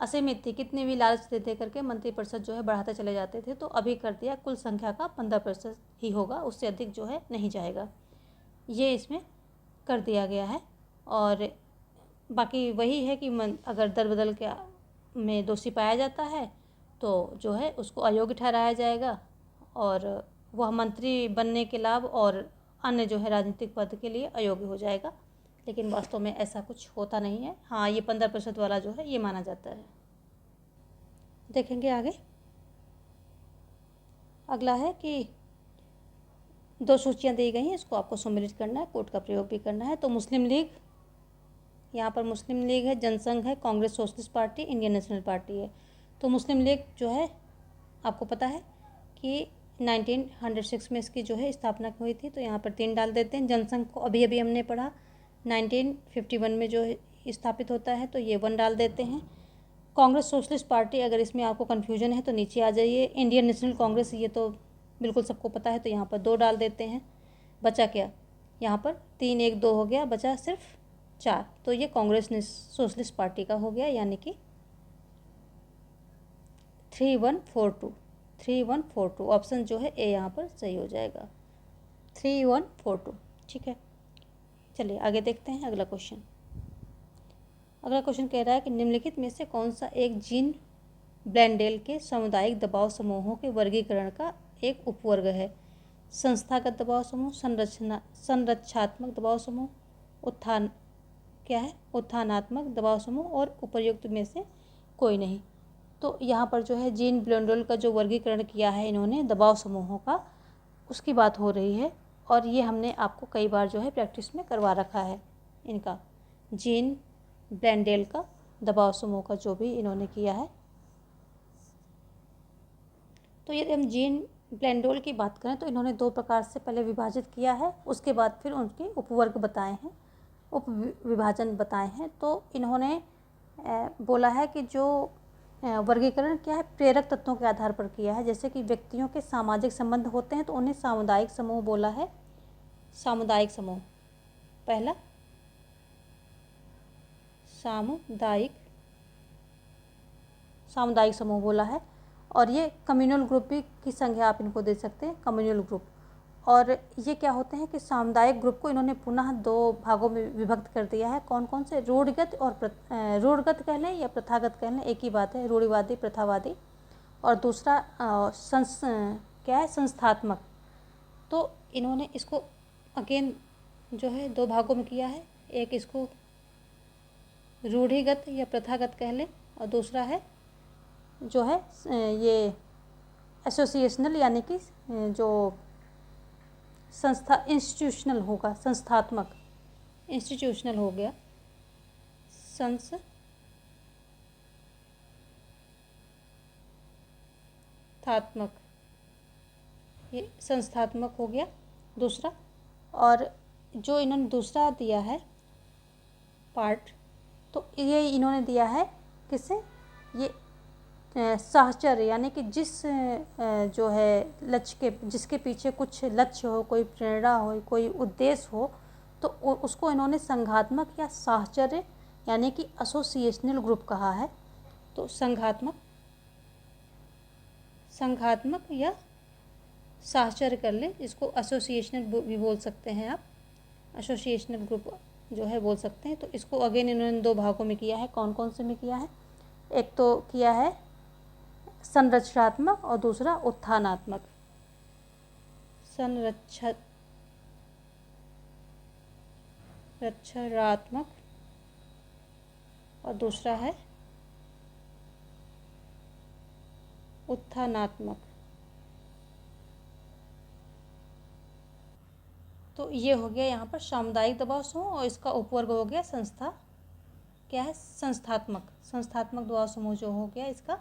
असीमित थी, कितने भी लालच दे करके मंत्रिपरिषद जो है बढ़ाते चले जाते थे, तो अभी कर दिया कुल संख्या का 15% ही होगा, उससे अधिक जो है नहीं जाएगा, ये इसमें कर दिया गया है। और बाकी वही है कि अगर दर बदल के में दोषी पाया जाता है तो जो है उसको अयोग्य ठहराया जाएगा और वह मंत्री बनने के लाभ और अन्य जो है राजनीतिक पद के लिए अयोग्य हो जाएगा। लेकिन वास्तव में ऐसा कुछ होता नहीं है। हाँ, ये 15% वाला जो है ये माना जाता है। देखेंगे आगे। अगला है कि 2 सूचियाँ दी गई हैं, इसको आपको सम्मिलित करना है, कोड का प्रयोग भी करना है। तो मुस्लिम लीग, यहाँ पर मुस्लिम लीग है, जनसंघ है, Congress socialist party, Indian national party है। तो मुस्लिम लीग जो है आपको पता है कि 1906 में इसकी जो है स्थापना हुई थी, तो यहाँ पर 3 डाल देते हैं। जनसंघ को अभी अभी हमने पढ़ा 1951 में जो स्थापित होता है, तो ये 1 डाल देते हैं। कांग्रेस सोशलिस्ट पार्टी, अगर इसमें आपको कन्फ्यूजन है तो नीचे आ जाइए। इंडियन नेशनल कांग्रेस, ये तो बिल्कुल सबको पता है, तो यहाँ पर 2 डाल देते हैं। बचा क्या, यहाँ पर 3 1 2 हो गया, बचा सिर्फ 4, तो ये कांग्रेस सोशलिस्ट पार्टी का हो गया, यानी कि 3142 ऑप्शन जो है ए यहाँ पर सही हो जाएगा, 3142। ठीक है, चलिए आगे देखते हैं अगला क्वेश्चन। अगला क्वेश्चन कह रहा है कि निम्नलिखित में से कौन सा एक जीन ब्लेंडेल के सामुदायिक दबाव समूहों के वर्गीकरण का एक उपवर्ग है। संस्थागत दबाव समूह, संरचनात्मक दबाव समूह, उत्थानात्मक दबाव समूह और उपर्युक्त में से कोई नहीं। तो यहाँ पर जो है जीन ब्लेंडेल का जो वर्गीकरण किया है इन्होंने दबाव समूहों का, उसकी बात हो रही है। और ये हमने आपको कई बार जो है प्रैक्टिस में करवा रखा है इनका, जीन ब्लेंडेल का दबाव समूह का जो भी इन्होंने किया है। तो यदि हम जीन ब्लेंडेल की बात करें तो इन्होंने 2 प्रकार से पहले विभाजित किया है, उसके बाद फिर उनके उपवर्ग बताए हैं, उप विभाजन बताए हैं। तो इन्होंने बोला है कि जो वर्गीकरण क्या है, प्रेरक तत्वों के आधार पर किया है। जैसे कि व्यक्तियों के सामाजिक संबंध होते हैं तो उन्हें सामुदायिक समूह बोला है। सामुदायिक समूह, पहला सामुदायिक समूह बोला है। और ये कम्युनल ग्रुप भी की संज्ञा आप इनको दे सकते हैं, कम्युनल ग्रुप। और ये क्या होते हैं कि सामुदायिक ग्रुप को इन्होंने पुनः 2 भागों में विभक्त कर दिया है। कौन कौन से, रूढ़गत और रूढ़गत कह लें या प्रथागत कह लें, एक ही बात है, रूढ़िवादी प्रथावादी। और दूसरा क्या है, संस्थात्मक। तो इन्होंने इसको अगेन जो है 2 भागों में किया है, एक इसको रूढ़िगत या प्रथागत कह लें और दूसरा है जो है ये एसोसिएशनल, यानी कि जो संस्था इंस्टीट्यूशनल होगा, संस्थात्मक, इंस्टीट्यूशनल हो गया, संस्थात्मक, ये संस्थात्मक हो गया दूसरा। और जो इन्होंने दूसरा दिया है पार्ट, तो ये इन्होंने दिया है किससे, ये साहचर्य, यानी कि जिस जो है लक्ष्य के, जिसके पीछे कुछ लक्ष्य हो, कोई प्रेरणा हो, कोई उद्देश्य हो, तो उसको इन्होंने संघात्मक या साहचर्य यानी कि एसोसिएशनल ग्रुप कहा है। तो संघात्मक या साहचर्य कर ले, इसको एसोसिएशनल भी बोल सकते हैं आप, एसोसिएशनल ग्रुप जो है बोल सकते हैं। तो इसको अगेन इन्होंने 2 भागों में किया है। कौन कौन से में किया है, एक तो किया है संरचनात्मक और दूसरा उत्थानात्मक। संरचनात्मक और दूसरा है उत्थानात्मक। तो ये हो गया यहाँ पर सामुदायिक दबाव समूह, और इसका उपवर्ग हो गया संस्था, क्या है, संस्थात्मक दबाव समूह जो हो गया, इसका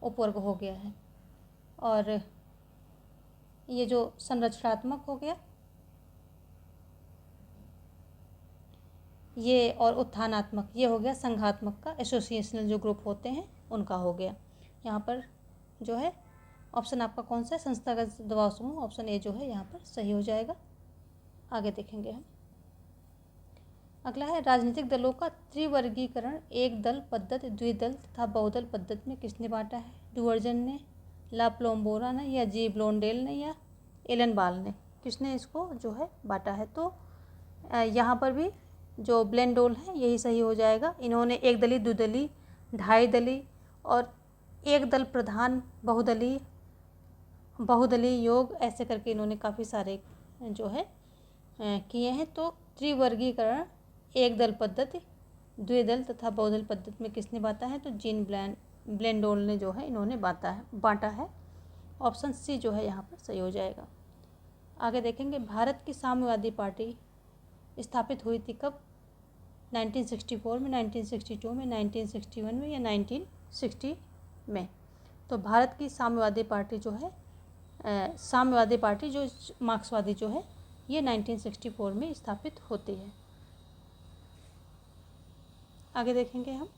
उपवर्ग हो गया है। और ये जो संरचनात्मक हो गया ये, और उत्थानात्मक ये हो गया संघात्मक का, एसोसिएशनल जो ग्रुप होते हैं उनका हो गया। यहाँ पर जो है ऑप्शन आपका कौन सा है, संस्थागत दबाव समूह, ऑप्शन ए जो है यहाँ पर सही हो जाएगा। आगे देखेंगे हम। अगला है राजनीतिक दलों का त्रिवर्गीकरण एक दल पद्धति, द्विदल तथा बहुदल पद्धति में किसने बांटा है? डुवर्जन ने, ला प्लोम्बोरा ने, या जी ब्लोंडेल ने, या एलन बाल ने? किसने इसको जो है बांटा है? तो यहाँ पर भी जो ब्लेंडोल है यही सही हो जाएगा। इन्होंने एक दली, द्विदली, ढाई दली और एक दल प्रधान, बहुदलीय योग, ऐसे करके इन्होंने काफ़ी सारे जो है किए हैं। तो त्रिवर्गीकरण एक दल पद्धति, द्विदल तथा बहुदल पद्धति में किसने बांटा है? तो जीन ब्लेंडोल ने जो है इन्होंने बांटा है। ऑप्शन सी जो है यहाँ पर सही हो जाएगा। आगे देखेंगे, भारत की साम्यवादी पार्टी स्थापित हुई थी कब? 1964 में, 1962 में, 1961 में, या 1960 में? तो भारत की साम्यवादी पार्टी जो है साम्यवादी पार्टी जो मार्क्सवादी जो है ये 1964 में स्थापित होती है। आगे देखेंगे हम,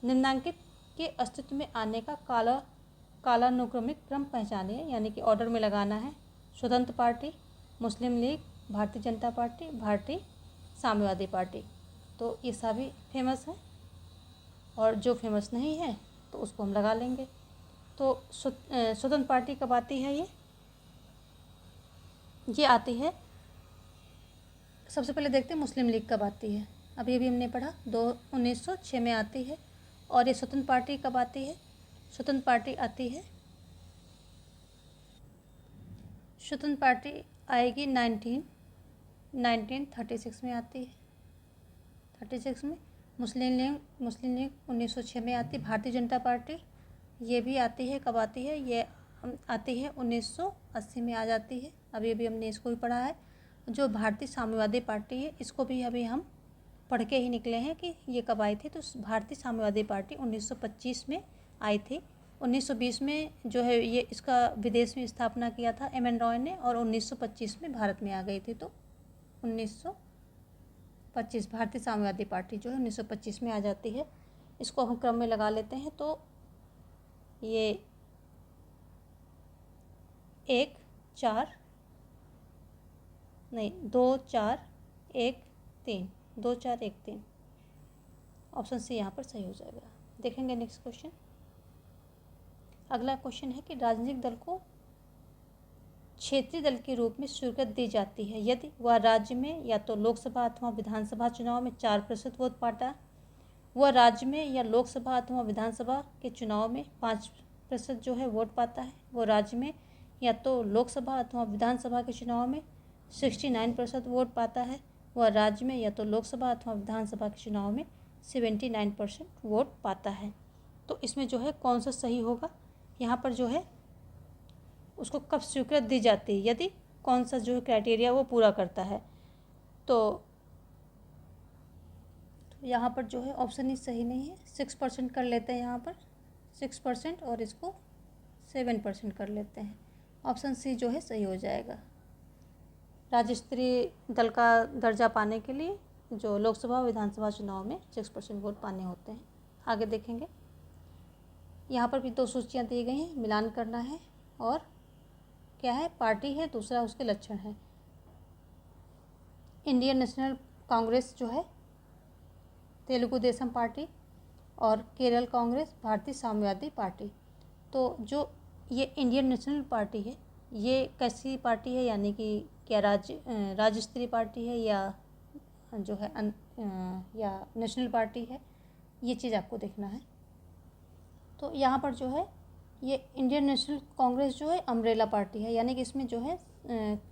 निम्नांकित के अस्तित्व में आने का कालानुक्रमिक क्रम पहचानिए, यानी कि ऑर्डर में लगाना है। स्वतंत्र पार्टी, मुस्लिम लीग, भारतीय जनता पार्टी, भारतीय साम्यवादी पार्टी। तो ये सभी फेमस है और जो फेमस नहीं है तो उसको हम लगा लेंगे। तो स्वतंत्र पार्टी कब आती है? ये आती है, सबसे पहले देखते हैं मुस्लिम लीग कब आती है। अभी हमने पढ़ा 1906 में आती है। और ये स्वतंत्र पार्टी कब आती है? स्वतंत्र पार्टी आती है, स्वतंत्र पार्टी आएगी 1936 में आती है। 36 में। मुस्लिम लीग 1906 में आती है। भारतीय जनता पार्टी ये भी आती है, कब आती है? ये आती है 1980 में आ जाती है। अभी हमने इसको भी पढ़ा है। जो भारतीय साम्यवादी पार्टी है इसको भी अभी हम पढ़ के ही निकले हैं कि ये कब आई थी। तो भारतीय साम्यवादी पार्टी 1925 में आई थी। 1920 में जो है ये इसका विदेश में स्थापना किया था एम.एन. रॉय ने, और 1925 में भारत में आ गई थी। तो 1925 भारतीय साम्यवादी पार्टी जो है 1925 में आ जाती है। इसको हम क्रम में लगा लेते हैं। तो ये 1 4 नहीं 2 4 1 3 2 4 1 3 ऑप्शन सी यहाँ पर सही हो जाएगा। देखेंगे नेक्स्ट क्वेश्चन। अगला क्वेश्चन है कि राजनीतिक दल को क्षेत्रीय दल के रूप में स्वीकृति दी जाती है यदि वह राज्य में या तो लोकसभा अथवा विधानसभा चुनाव में 4% वोट पाता, वह राज्य में या लोकसभा अथवा विधानसभा के चुनाव में 5% जो है वोट पाता है, वो राज्य में या तो लोकसभा अथवा विधानसभा के चुनाव में 69% वोट पाता है, वह राज्य में या तो लोकसभा अथवा विधानसभा के चुनाव में 79% वोट पाता है। तो इसमें जो है कौन सा सही होगा? यहाँ पर जो है उसको कब स्वीकृति दी जाती है, यदि कौन सा जो है क्राइटेरिया वो पूरा करता है। तो यहाँ पर जो है ऑप्शन ही सही नहीं है। 6% कर लेते हैं यहाँ पर 6% और इसको 7% कर लेते हैं। ऑप्शन सी जो है सही हो जाएगा। राज्य स्तरीय दल का दर्जा पाने के लिए जो लोकसभा विधानसभा चुनाव में 6% वोट पाने होते हैं। आगे देखेंगे, यहाँ पर भी 2 सूचियाँ दी गई हैं, मिलान करना है। और क्या है? पार्टी है, दूसरा उसके लक्षण है। इंडियन नेशनल कांग्रेस जो है तेलुगु देशम पार्टी, और केरल कांग्रेस भारतीय साम्यवादी पार्टी। तो जो ये इंडियन नेशनल पार्टी है ये कैसी पार्टी है, यानी कि क्या राज्य स्तरीय पार्टी है या जो है या नेशनल पार्टी है, ये चीज़ आपको देखना है। तो यहाँ पर जो है ये इंडियन नेशनल कांग्रेस जो है अम्ब्रेला पार्टी है, यानी कि इसमें जो है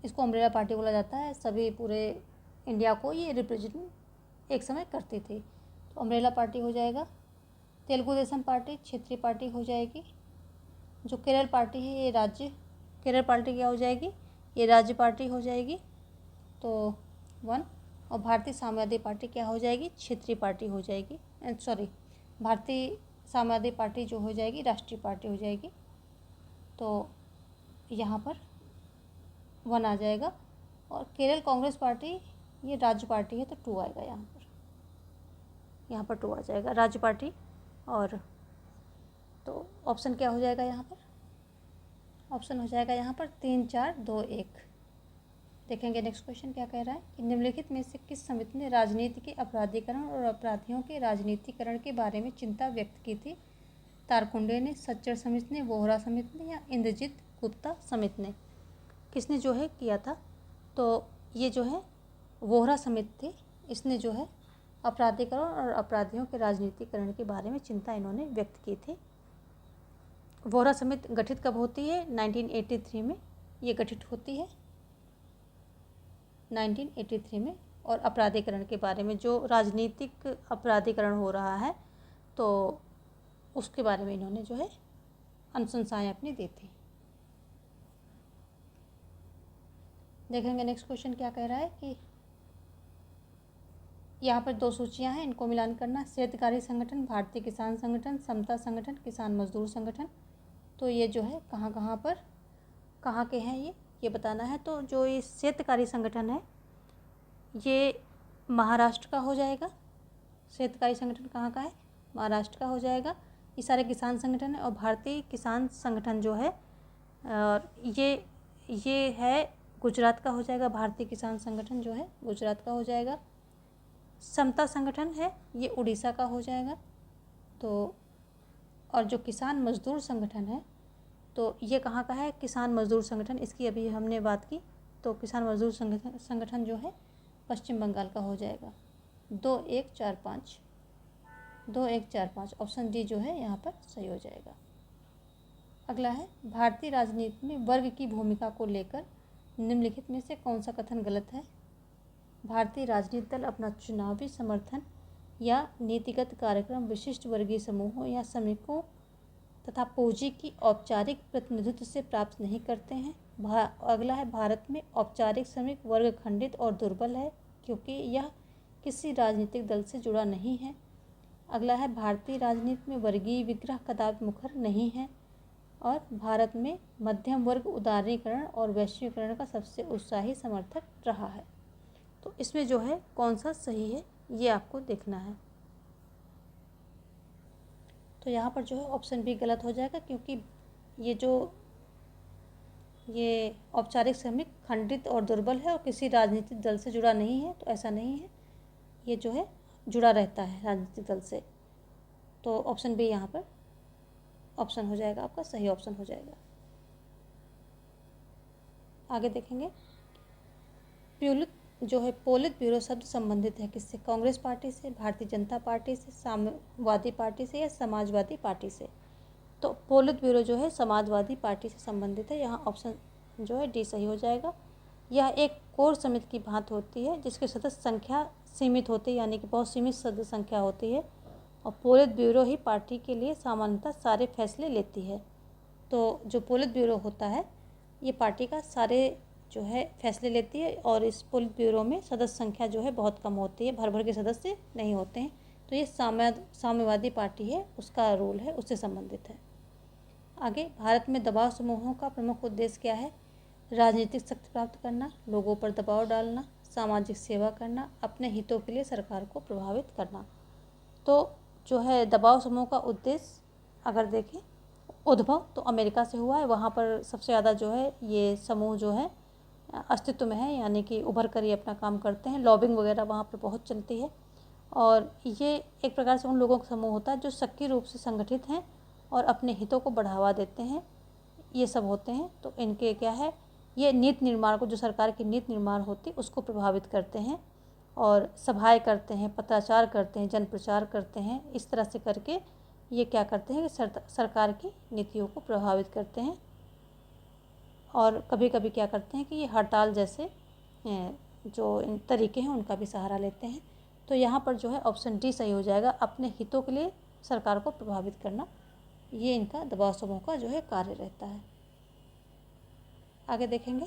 इसको अम्ब्रेला पार्टी बोला जाता है। सभी पूरे इंडिया को ये रिप्रेजेंट एक समय करती थी। तो अम्ब्रेला पार्टी हो जाएगा। तेलुगु देशम पार्टी क्षेत्रीय पार्टी हो जाएगी। जो केरल पार्टी है ये केरल पार्टी क्या हो जाएगी? ये राज्य पार्टी हो जाएगी। तो 1। और भारतीय साम्यवादी पार्टी क्या हो जाएगी? क्षेत्रीय पार्टी हो जाएगी। भारतीय साम्यवादी पार्टी जो हो जाएगी राष्ट्रीय पार्टी हो जाएगी। तो यहाँ पर 1 आ जाएगा। और केरल कांग्रेस पार्टी ये राज्य पार्टी है तो 2 आएगा यहाँ पर 2 आ जाएगा राज्य पार्टी। और तो ऑप्शन क्या हो जाएगा यहाँ पर? ऑप्शन हो जाएगा यहाँ पर 3 4 2 1। देखेंगे नेक्स्ट क्वेश्चन क्या कह रहा है कि निम्नलिखित में से किस समिति ने राजनीति के अपराधीकरण और अपराधियों के राजनीतिकरण के बारे में चिंता व्यक्त की थी? तारकुंडे ने, सच्चर समिति ने, वोहरा समिति ने या इंद्रजीत गुप्ता समिति ने? किसने जो है किया था? तो ये जो है वोहरा समिति थी। इसने जो है अपराधीकरण और अपराधियों के राजनीतिकरण के बारे में चिंता इन्होंने व्यक्त की थी। वोहरा समिति गठित कब होती है? 1983 में ये गठित होती है, 1983 में। और अपराधीकरण के बारे में, जो राजनीतिक अपराधीकरण हो रहा है तो उसके बारे में इन्होंने जो है अनुशंसाएं अपनी दी थी। देखेंगे नेक्स्ट क्वेश्चन क्या कह रहा है कि यहाँ पर दो सूचियाँ हैं, इनको मिलान करना। क्षेत्रकारी संगठन, भारतीय किसान संगठन, समता संगठन, किसान मजदूर संगठन। तो ये जो है कहाँ पर कहाँ के हैं ये बताना है। तो जो ये क्षेत्रकारी संगठन है ये महाराष्ट्र का हो जाएगा। क्षेत्रकारी संगठन कहाँ का है? महाराष्ट्र का हो जाएगा। ये सारे किसान संगठन है। और भारतीय किसान संगठन जो है और ये है गुजरात का हो जाएगा। भारतीय किसान संगठन जो है गुजरात का हो जाएगा। समता संगठन है ये उड़ीसा का हो जाएगा। तो और जो किसान मजदूर संगठन है तो ये कहाँ का है? किसान मजदूर संगठन, इसकी अभी हमने बात की। तो किसान मजदूर संगठन जो है पश्चिम बंगाल का हो जाएगा। 2, 1, 4, 5, 2, 1, 4, 5 ऑप्शन डी जो है यहाँ पर सही हो जाएगा। अगला है भारतीय राजनीति में वर्ग की भूमिका को लेकर निम्नलिखित में से कौन सा कथन गलत है? भारतीय राजनीतिक दल अपना चुनावी समर्थन या नीतिगत कार्यक्रम विशिष्ट वर्गीय समूहों या श्रमिकों तथा पूंजी की औपचारिक प्रतिनिधित्व से प्राप्त नहीं करते हैं। अगला है भारत में औपचारिक श्रमिक वर्ग खंडित और दुर्बल है क्योंकि यह किसी राजनीतिक दल से जुड़ा नहीं है। अगला है भारतीय राजनीति में वर्गीय विग्रह कदापि मुखर नहीं है। और भारत में मध्यम वर्ग उदारीकरण और वैश्वीकरण का सबसे उत्साही समर्थक रहा है। तो इसमें जो है कौन सा सही है ये आपको देखना है। तो यहाँ पर जो है ऑप्शन बी गलत हो जाएगा क्योंकि ये औपचारिक श्रमिक खंडित और दुर्बल है और किसी राजनीतिक दल से जुड़ा नहीं है। तो ऐसा नहीं है, ये जो है जुड़ा रहता है राजनीतिक दल से। तो ऑप्शन बी यहाँ पर ऑप्शन हो जाएगा, आपका सही ऑप्शन हो जाएगा। आगे देखेंगे पोलित ब्यूरो शब्द संबंधित है किससे? कांग्रेस पार्टी से, भारतीय जनता पार्टी से, साम्यवादी पार्टी से या समाजवादी पार्टी से? तो पोलित ब्यूरो जो है समाजवादी पार्टी से संबंधित है। यहाँ ऑप्शन जो है डी सही हो जाएगा। यह एक कोर समिति की भांति होती है जिसकी सदस्य संख्या सीमित होती है, यानी कि बहुत सीमित सदस्य संख्या होती है। और पोलित ब्यूरो ही पार्टी के लिए सामान्यतः सारे फैसले लेती है। तो जो पोलित ब्यूरो होता है ये पार्टी का सारे जो है फैसले लेती है और इस पोलित ब्यूरो में सदस्य संख्या जो है बहुत कम होती है, भर के सदस्य नहीं होते हैं। तो ये साम्यवादी पार्टी है, उसका रोल है, उससे संबंधित है। आगे भारत में दबाव समूहों का प्रमुख उद्देश्य क्या है? राजनीतिक शक्ति प्राप्त करना, लोगों पर दबाव डालना, सामाजिक सेवा करना, अपने हितों के लिए सरकार को प्रभावित करना। तो जो है दबाव समूह का उद्देश्य अगर देखें उद्भव तो अमेरिका से हुआ है। वहाँ पर सबसे ज़्यादा जो है ये समूह जो है अस्तित्व में है, यानी कि उभर कर ये अपना काम करते हैं। लॉबिंग वगैरह वहाँ पर बहुत चलती है और ये एक प्रकार से उन लोगों का समूह होता है जो सक्रिय रूप से संगठित हैं और अपने हितों को बढ़ावा देते हैं, ये सब होते हैं। तो इनके क्या है, ये नीति निर्माण को, जो सरकार की नीति निर्माण होती है उसको प्रभावित करते हैं और सभाएं करते हैं, पत्राचार करते हैं, जन प्रचार करते हैं। इस तरह से करके ये क्या करते हैं कि सरकार की नीतियों को प्रभावित करते हैं। और कभी कभी क्या करते हैं कि ये हड़ताल जैसे जो इन तरीके हैं उनका भी सहारा लेते हैं। तो यहाँ पर जो है ऑप्शन डी सही हो जाएगा, अपने हितों के लिए सरकार को प्रभावित करना। ये इनका दबाव समूह का जो है कार्य रहता है। आगे देखेंगे।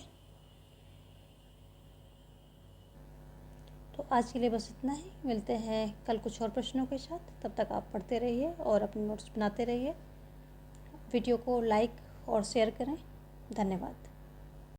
तो आज के लिए बस इतना ही, मिलते हैं कल कुछ और प्रश्नों के साथ। तब तक आप पढ़ते रहिए और अपने नोट्स बनाते रहिए। वीडियो को लाइक और शेयर करें। धन्यवाद।